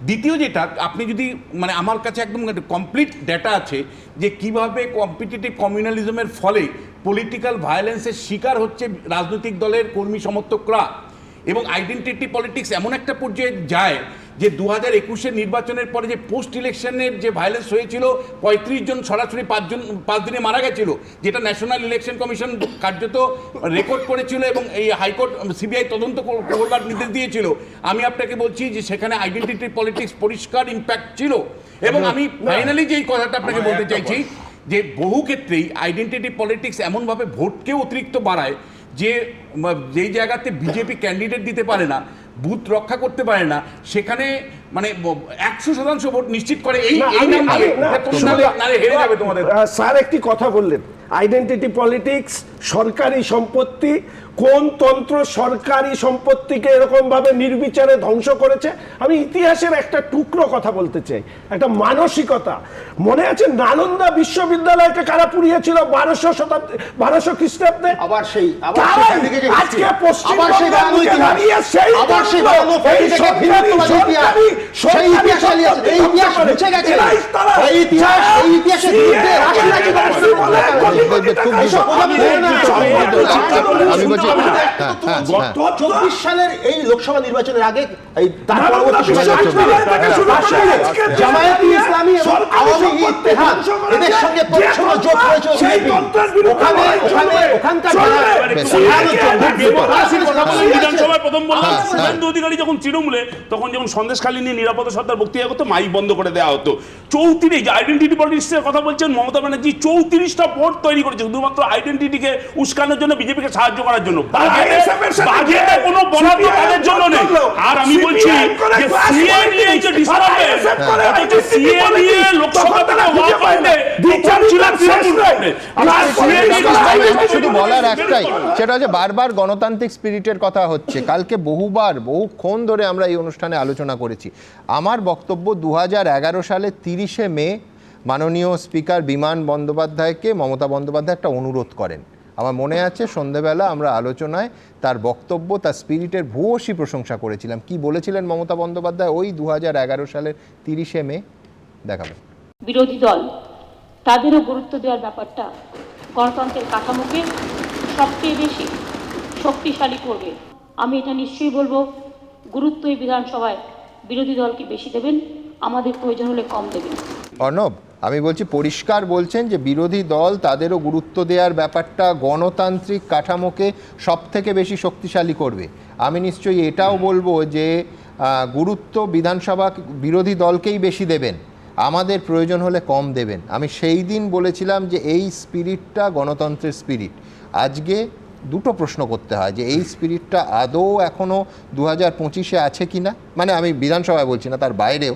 দ্বিতীয় যেটা, আপনি যদি মানে আমার কাছে একদম কমপ্লিট ডেটা আছে যে কিভাবে কম্পিটিটিভ কমিউনালিজমের ফলে পলিটিক্যাল ভায়োলেন্সের শিকার হচ্ছে রাজনৈতিক দলের কর্মী সমর্থকরা, এবং আইডেন্টিটি পলিটিক্স এমন একটা পর্যায়ে যায় যে 2021-এর নির্বাচনের পরে যে পোস্ট ইলেকশনের যে ভায়োলেন্স হয়েছিল, 35 জন সরাসরি 5 দিনে মারা গেছিল, যেটা ন্যাশনাল ইলেকশন কমিশন কার্যত রেকর্ড করেছিল এবং এই হাইকোর্ট সিবিআই তদন্ত করবার নির্দেশ দিয়েছিল। আমি আপনাকে বলছি যে সেখানে আইডেন্টিটি পলিটিক্স পরিষ্কার ইম্প্যাক্ট ছিল। এবং আমি ফাইনালি যেই কথাটা আপনাকে বলতে চাইছি যে বহু ক্ষেত্রেই আইডেন্টিটি পলিটিক্স এমনভাবে ভোটকেও অতিরিক্ত বাড়ায় যে যেই জায়গাতে বিজেপি ক্যান্ডিডেট দিতে পারে না, বুথ রক্ষা করতে পারে না, সেখানে মানে 100% ভোট নিশ্চিত করে এই হেরে যাবে তোমাদের। স্যার একটি কথা বললেন, আইডেন্টিটি পলিটিক্স, সরকারি সম্পত্তি, কোন তন্ত্র সরকারি সম্পত্তিকে এরকম ভাবে নির্বিচারে ধ্বংস করেছে। আমি ইতিহাসের একটা টুকরো কথা বলতে চাই, একটা মানসিকতা। মনে আছে নালন্দা বিশ্ববিদ্যালয়কে কারা পুড়িয়েছিল 1200 খ্রিস্টাব্দে? আবার সেই আজকে পশ্চিমবঙ্গের সালের এই লোকসভা নির্বাচনের আগে তার পরবর্তী জামায়াতে ইসলামী এবং আওয়ামী ইত্তেহাদ এদের সঙ্গে প্রচ্ছন্ন জোট হয়েছিল। বিধানসভায় প্রথম বললাম শুভেন্দু অধিকারী যখন তৃণমূলে, তখন যখন সন্দেশখালী নিয়ে নিরাপত্তা সরকার বক্তৃতা করতো, মাইক বন্ধ করে দেওয়া হতো। 34 আইডেন্টিটি পলিটিক্সের কথা বলছেন মমতা ব্যানার্জি, 34টা ভোট তৈরি করেছে শুধুমাত্র আইডেন্টিটিকে উস্কানোর জন্য, বিজেপিকে সাহায্য করার জন্য। বাজেটে কোনো বরাদ্দ তাদের জন্য নেই। আর আমি বলছি যে সিএ নিয়ে এই যে ডিসকাউন্ট, অথচ সিএ নিয়ে লোকসভা থেকে ওয়াক আউটে শুধু বলার একটাই, সেটা হচ্ছে বারবার গণতান্ত্রিক স্পিরিটের কথা হচ্ছে। কালকে বহুক্ষণ ধরে আমরা এই অনুষ্ঠানে আলোচনা করেছি। আমার বক্তব্য 2011 সালে 30শে মে মাননীয় স্পিকার বিমান বন্দ্যোপাধ্যায়কে মমতা বন্দ্যোপাধ্যায় একটা অনুরোধ করেন। আমার মনে আছে সন্ধ্যেবেলা আমরা আলোচনায় তার বক্তব্য, তার স্পিরিটের ভূয়সী প্রশংসা করেছিলাম। কি বলেছিলেন মমতা বন্দ্যোপাধ্যায় ওই 2011 সালের 30শে মে? দেখাবেন। বিরোধী দল তাদেরও গুরুত্ব দেওয়ার ব্যাপারটা গণতন্ত্রের কাঠামোকে সবচেয়ে বেশি শক্তিশালী করবে। আমি এটা নিশ্চয়ই বলবো, গুরুত্বই বিধানসভায় বিরোধী দলকে বেশি দেবেন, আমাদের প্রয়োজন হলে কম দেবেন। অর্ণব, আমি বলছি পরিষ্কার বলছেন যে বিরোধী দল তাদেরও গুরুত্ব দেওয়ার ব্যাপারটা গণতান্ত্রিক কাঠামোকে সব থেকে বেশি শক্তিশালী করবে। আমি নিশ্চয়ই এটাও বলবো যে গুরুত্ব বিধানসভা বিরোধী দলকেই বেশি দেবেন, আমাদের প্রয়োজন হলে কম দেবেন। আমি সেই দিন বলেছিলাম যে এই স্পিরিটটা গণতন্ত্রের স্পিরিট। আজকে দুটো প্রশ্ন করতে হয় যে এই স্পিরিটটা আদৌ এখনও 2025-এ আছে কি না, মানে আমি বিধানসভায় বলছি না, তার বাইরেও।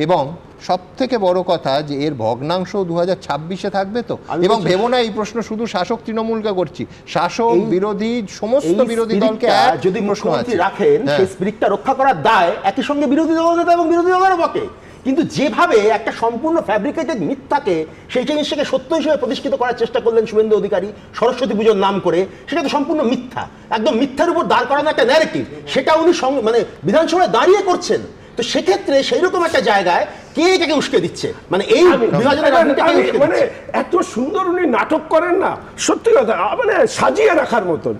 এবং সব থেকে বড় কথা যে এর ভগ্নাংশ 2026-এ থাকবে তো। এবং ভেবো না এই প্রশ্ন শুধু শাসক তৃণমূলকে করছি, শাসক বিরোধী সমস্ত বিরোধী দলকে যদি মুখ্যমন্ত্রী রাখেন, সেই স্পিরিটটা রক্ষা করার দায় একই সঙ্গে বিরোধী দল নেতা এবং বিরোধী দলের পক্ষে। কিন্তু যেভাবে একটা সম্পূর্ণ ফ্যাব্রিকেটেড মিথ্যাকে সেই জিনিসটাকে সত্য হিসেবে প্রতিষ্ঠিত করার চেষ্টা করলেন শুভেন্দু অধিকারী সরস্বতী পুজোর নাম করে, সেটা তো সম্পূর্ণ মিথ্যা, একদম মিথ্যার উপর দাঁড় করানো একটা ন্যারেটিভ, সেটা উনি মানে বিধানসভায় দাঁড়িয়ে করছেন। তো সেক্ষেত্রে সেই রকম একটা জায়গায় কে এটাকে উস্কে দিচ্ছে, মানে এই বিভাজনের রাজনীতিকে উস্কে মানে দিচ্ছে। এত সুন্দর উনি নাটক করেন না, সত্যি কথা, মানে সাজিয়ে রাখার মতন।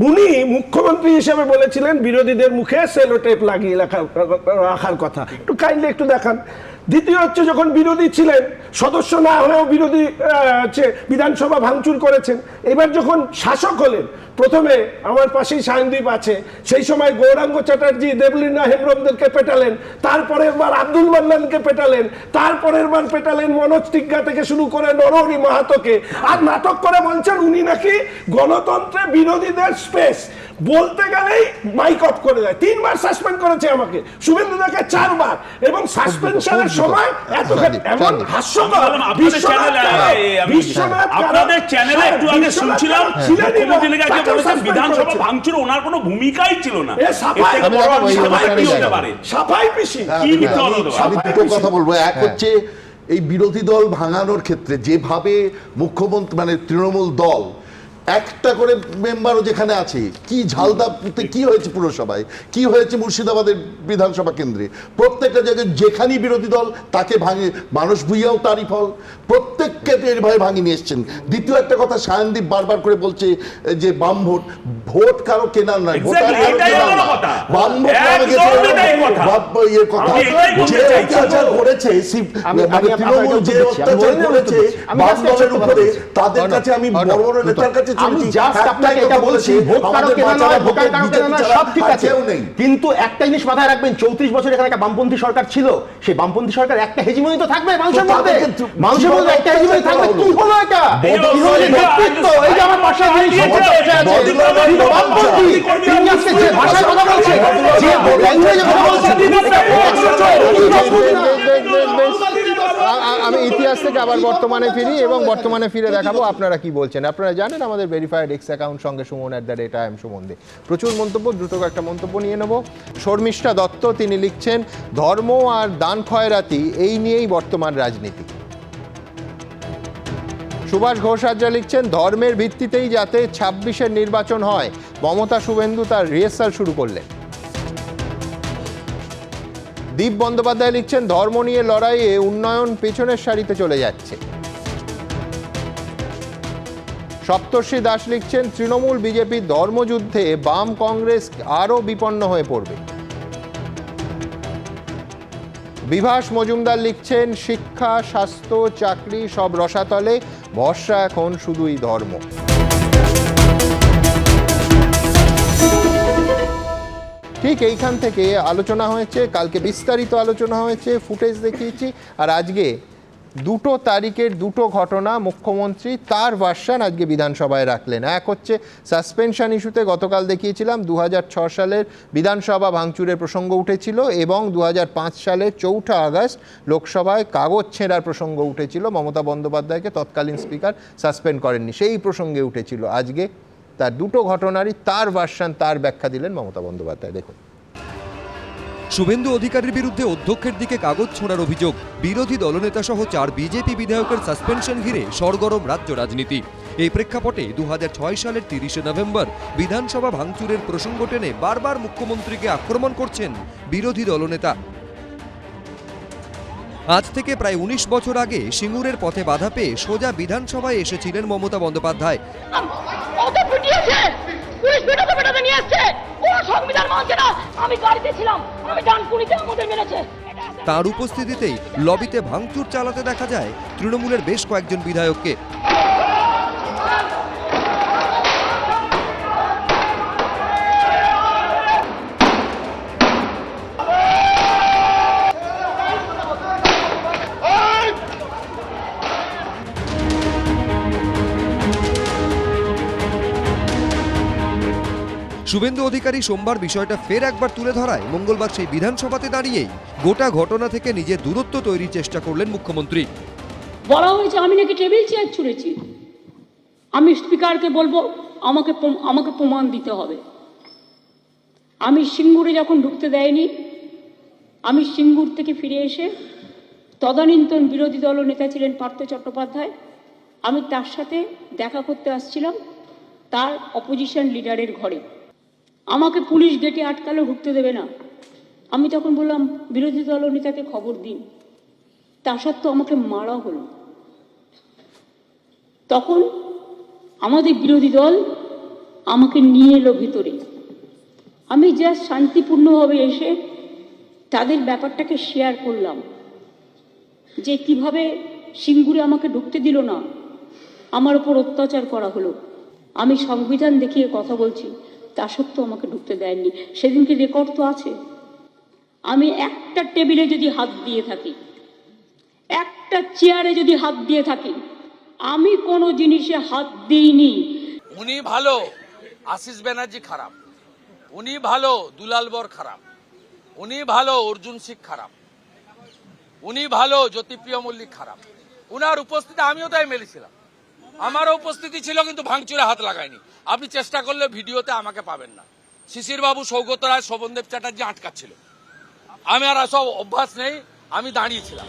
উনি মুখ্যমন্ত্রী হিসেবে বলেছিলেন বিরোধীদের মুখে সেলো টেপ লাগিয়ে রাখার কথা, একটু কাইন্ডলি একটু দেখান। দ্বিতীয় হচ্ছে, যখন বিরোধী ছিলেন, সদস্য না হলেও বিরোধী বিধানসভা ভাঙচুর করেছেন। এবার যখন শাসক হলেন, প্রথমে আমার পাশেই সায়নদীপ আছে, সেই সময় গৌরাঙ্গ চ্যাটার্জি, দেবলীনা হেমব্রমদেরকে পেটালেন, তারপরের বার আব্দুল মান্নানকে পেটালেন, তারপরের বার পেটালেন মনোজ টিগ্গা থেকে শুরু করে নরহরি মাহাতোকে, আর নাটক করে বলছেন উনি নাকি গণতন্ত্রে বিরোধীদের স্পেস, বলতে গেলেই মাইক অফ করে দেয়। 3 বার সাসপেন্ড করেছে আমাকে, শুভেন্দু দাকে 4 বার, এবং সাসপেনশনের সময় এত এমন হাস্যকর আপনাদের চ্যানেলে একটু আগে শুনছিলাম মুখ্যমন্ত্রী বলেছেন বিধানসভা ভাঙচুর ওনার কোনো ভূমিকাই ছিল না। আমি দুটো কথা বলবো। এক হচ্ছে এই বিরোধী দল ভাঙানোর ক্ষেত্রে যেভাবে মুখ্যমন্ত্রী মানে তৃণমূল দল একটা করে মেম্বারও যেখানে আছে, কি ঝালদাতে কি হয়েছে পুরসভায়, কি হয়েছে মুর্শিদাবাদের বিধানসভা কেন্দ্রে, প্রত্যেকটা জায়গায় যেখানেই বিরোধী দল তাকে ভাঙে, মানুষ ভুইয়াও তারই ফল, প্রত্যেককে এরভাবে ভাঙিয়ে নিয়ে এসছেন। দ্বিতীয় একটা কথা সায়নদীপ বারবার করে বলছে যে বাম ভোট, ভোট কারো কেনার নয়, ভোটার কারো কেনার নয়, বাম ভোট ইয়ের কথা, যে অত্যাচার করেছে মানে তৃণমূল, যে অত্যাচার করেছে বাম দলের উপরে, তাদের কাছে আমি বড় বড় নেতার কাছে আমি জাস্ট আপনাকে এটা বলছি, ভোট কারো কেনা নয়, ভোটার কারো কেনা নয়, সব ঠিক আছে, কিন্তু একটা জিনিস মাথায় রাখবেন, 34 বছর এখানে একটা বামপন্থী সরকার ছিল, সেই বামপন্থী সরকার একটা হেজিমনি তো থাকবে মানুষের মধ্যে, মানুষের মধ্যে একটা হেজিমনি থাকবে। কি হলো এটা? নেতৃত্ব, এই যে আমার পাশে বামপন্থী, তিনি আজকে যে ভাষায় কথা বলছে, যে ল্যাঙ্গুয়েজে কথা বলছে, আমি ইতিহাস থেকে আবার বর্তমানে ফিরি এবং বর্তমানে ফিরে দেখাবো আপনারা কি বলছেন। আপনারা জানেন আমাদের ভেরিফাইড এক্স অ্যাকাউন্ট সঙ্গে সুমন@IAM সুমন দে। প্রচুর মন্তব্য, দ্রুত একটা মন্তব্য নিয়ে নেব। শর্মিষ্ঠা দত্ত তিনি লিখছেন, ধর্ম আর দান খয়রাতি এই নিয়েই বর্তমান রাজনীতি। সুভাষ ঘোষাচার্য লিখছেন, ধর্মের ভিত্তিতেই যাতে 26-এর নির্বাচন হয়, মমতা শুভেন্দু তার রিহার্সাল শুরু করলেন। দীপ বন্দ্যোপাধ্যায় লিখছেন, ধর্ম নিয়ে লড়াইয়ে উন্নয়ন পেছনের সারিতে চলে যাচ্ছে। সপ্তর্ষি দাস লিখছেন, তৃণমূল বিজেপির ধর্মযুদ্ধে বাম কংগ্রেস আরও বিপন্ন হয়ে পড়বে। বিভাস মজুমদার লিখছেন, শিক্ষা, স্বাস্থ্য, চাকরি সব রসাতলে, ভরসা এখন শুধুই ধর্ম। ঠিক এইখান থেকে আলোচনা হয়েছে, কালকে বিস্তারিত আলোচনা হয়েছে, ফুটেজ দেখিয়েছি, আর আজকে 2 তারিখের 2 ঘটনা মুখ্যমন্ত্রী তার ভার্সন আজকে বিধানসভায় রাখলেন। এক হচ্ছে সাসপেনশন ইস্যুতে গতকাল দেখিয়েছিলাম 2006 সালের বিধানসভা ভাঙচুরের প্রসঙ্গ উঠেছিল এবং 2005 সালের 4 আগস্ট লোকসভায় কাগজ ছেঁড়ার প্রসঙ্গ উঠেছিল, মমতা বন্দ্যোপাধ্যায়কে তৎকালীন স্পিকার সাসপেন্ড করেননি, সেই প্রসঙ্গে উঠেছিল। আজকে তার 2 ঘটনারই তার ভার্সন, তার ব্যাখ্যা দিলেন মমতা বন্দ্যোপাধ্যায়। দেখুন। শুভেন্দু অধিকারীর বিরুদ্ধে অধ্যক্ষের দিকে কাগজ ছোঁড়ার অভিযোগ, বিরোধী দলনেতা সহ 4 বিজেপি বিধায়কের সাসপেনশন ঘিরে সরগরম রাজ্য রাজনীতি। এই প্রেক্ষাপটে 2006 সালের 30শে নভেম্বর বিধানসভা ভাঙচুরের প্রসঙ্গ টেনে বারবার মুখ্যমন্ত্রীকে আক্রমণ করছেন বিরোধী দলনেতা। আজ থেকে প্রায় 19 বছর আগে সিঙ্গুরের পথে বাধা পেয়ে সোজা বিধানসভায় এসেছিলেন মমতা বন্দ্যোপাধ্যায়। তার উপস্থিতিতেই লবিতে ভাঙচুর চালাতে দেখা যায় তৃণমূলের বেশ কয়েকজন বিধায়ককে। শুভেন্দু অধিকারী সোমবার বিষয়টা ফের একবার তুলে ধরায় মঙ্গলবার সেই বিধানসভাতে দাঁড়িয়েই গোটা ঘটনা থেকে নিজের দূরত্ব তৈরির চেষ্টা করলেন মুখ্যমন্ত্রী। বলা হয়েছে আমি নাকি টেবিল চেয়ার ছুঁড়েছি, আমি স্পিকারকে বলবো আমাকে প্রমাণ দিতে হবে। আমি সিঙ্গুরে যখন ঢুকতে দেয়নি, আমি সিঙ্গুর থেকে ফিরে এসে তদানীন্তন বিরোধী দল নেতা ছিলেন পার্থ চট্টোপাধ্যায়। আমি তার সাথে দেখা করতে আসছিলাম তার অপোজিশন লিডারের ঘরে। আমাকে পুলিশ গেটে আটকালো, ঢুকতে দেবে না। আমি তখন বললাম বিরোধী দল নেতাকে খবর দিন। তা সত্ত্বেও আমাকে মারা হলো। তখন আমাদের বিরোধী দল আমাকে নিয়ে এলো ভিতরে। আমি জাস্ট শান্তিপূর্ণভাবে এসে তাদের ব্যাপারটাকে শেয়ার করলাম যে কিভাবে সিঙ্গুরে আমাকে ঢুকতে দিল না, আমার ওপর অত্যাচার করা হলো। আমি সংবিধান দেখিয়ে কথা বলছি, তা সত্ত্বেও আমাকে ঢুকতে দেয়নি। সেদিনকে রেকর্ড তো আছে। আমি একটা টেবিলে যদি হাত দিয়ে থাকি, একটা চেয়ারে যদি হাত দিয়ে থাকি, আমি কোনো জিনিসে হাত দিইনি। উনি ভালো, আশিস ব্যানার্জি খারাপ। উনি ভালো, দুলাল বর খারাপ। উনি ভালো, অর্জুন সিং খারাপ। উনি ভালো, জ্যোতিপ্রিয় মল্লিক খারাপ। উনার উপস্থিতি আমিও তাই মেলেছিলাম, আমারও উপস্থিতি ছিল, কিন্তু ভাঙচুরে হাত লাগায়নি। আপনি চেষ্টা করলে ভিডিওতে আমাকে পাবেন না। শিশির বাবু, সৌগত রায়, শোভনদেব চ্যাটার্জি আটকাচ্ছিল। আমি আর সব অভ্যাস নেই, আমি দাঁড়িয়েছিলাম।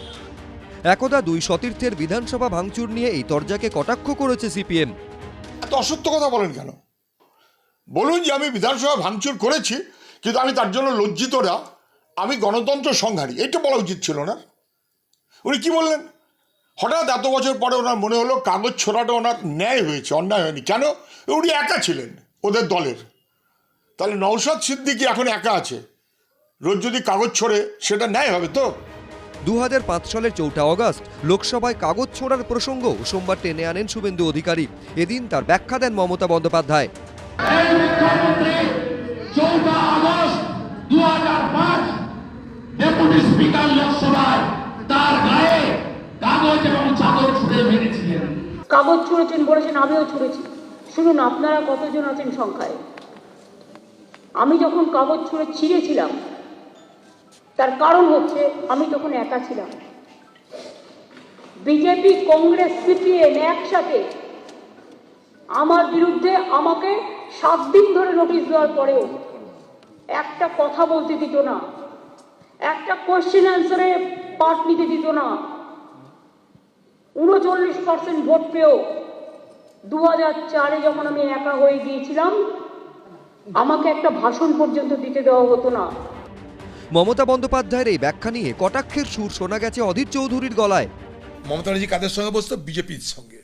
একদা দুই সতীর্থের বিধানসভা ভাঙচুর নিয়ে এই তরজাকে কটাক্ষ করেছে সিপিএম। এত অসত্য কথা বলেন কেন? বলুন যে আমি বিধানসভা ভাঙচুর করেছি, কিন্তু আমি তার জন্য লজ্জিত না, আমি গণতন্ত্র সংহারী, এটা বলা উচিত ছিল না। উনি কি বললেন? হঠাৎ এত বছর পরে ওনার মনে হলো কাগজ ছোড়াটা ওনার ন্যায় হয়েছে, অন্যায় হয়নি। কেন? উনি একা ছিলেন ওদের দলের। তাহলে নওশাদ সিদ্দিকী এখন একা আছে, রোজ যদি কাগজ ছোড়ে সেটা ন্যায় হবে তো? 2005 সালের 4 আগস্ট লোকসভায় কাগজ ছোড়ার প্রসঙ্গ সোমবার টেনে আনেন শুভেন্দু অধিকারী। এদিন তার ব্যাখ্যা দেন Mamata Bandyopadhyay. 14 August 2005 deputy speaker লোকসভায় তার গায়ে কাগজ এবং চাদর ছুঁড়ে মেরেছিলেন। কাগজ ছুঁড়েছেন বলেছেন, আমিও ছুঁড়েছি। শুনুন, আপনারা কতজন আছেন সংখ্যায়? আমি যখন কাগজ ছুঁড়ে ছিঁড়েছিলাম, তার কারণ হচ্ছে আমি তখন একা ছিলাম। বিজেপি, কংগ্রেস, সিপিএম একসাথে আমার বিরুদ্ধে আমাকে 7 দিন ধরে নোটিশ দেওয়ার পরেও একটা কথা বলতে দিত না, একটা কোশ্চেন অ্যান্সারে পার্ট নিতে দিত না। 39% ভোট পেয়েও 2004-এ যখন আমি একা হয়ে গিয়েছিলাম, আমাকে একটা ভাষণ পর্যন্ত দিতে দেওয়া হতো না। মমতা বন্দ্যোপাধ্যায়ের এই ব্যাখ্যা নিয়ে কটাক্ষের সুর শোনা গেছে অধীর চৌধুরীর গলায়। মমতা ব্যানার্জি কাদের সঙ্গে বসতো? বিজেপির সঙ্গে,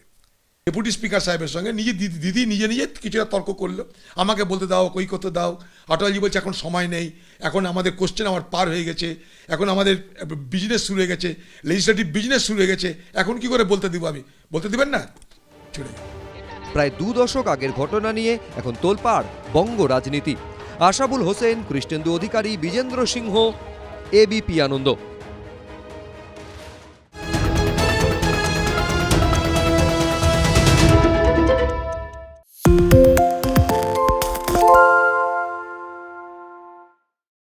ডেপুটি স্পিকার সাহেবের সঙ্গে। দিদি নিজে কিছুটা তর্ক করলো, আমাকে বলতে দাও, কই করতে দাও। অটলজি বলছে এখন সময় নেই, এখন আমাদের কোশ্চেন আমার পার হয়ে গেছে, এখন আমাদের বিজনেস শুরু হয়ে গেছে, লেজিসলেটিভ বিজনেস শুরু হয়ে গেছে, এখন কি করে বলতে দিব? আমি বলতে দিবেন না? চলে প্রায় 2 দশক আগের ঘটনা নিয়ে এখন তোলপাড় বঙ্গ রাজনীতি। আশাবুল হোসেন, কৃষ্ণেন্দু অধিকারী, বিজেন্দ্র সিংহ, এবিপি আনন্দ।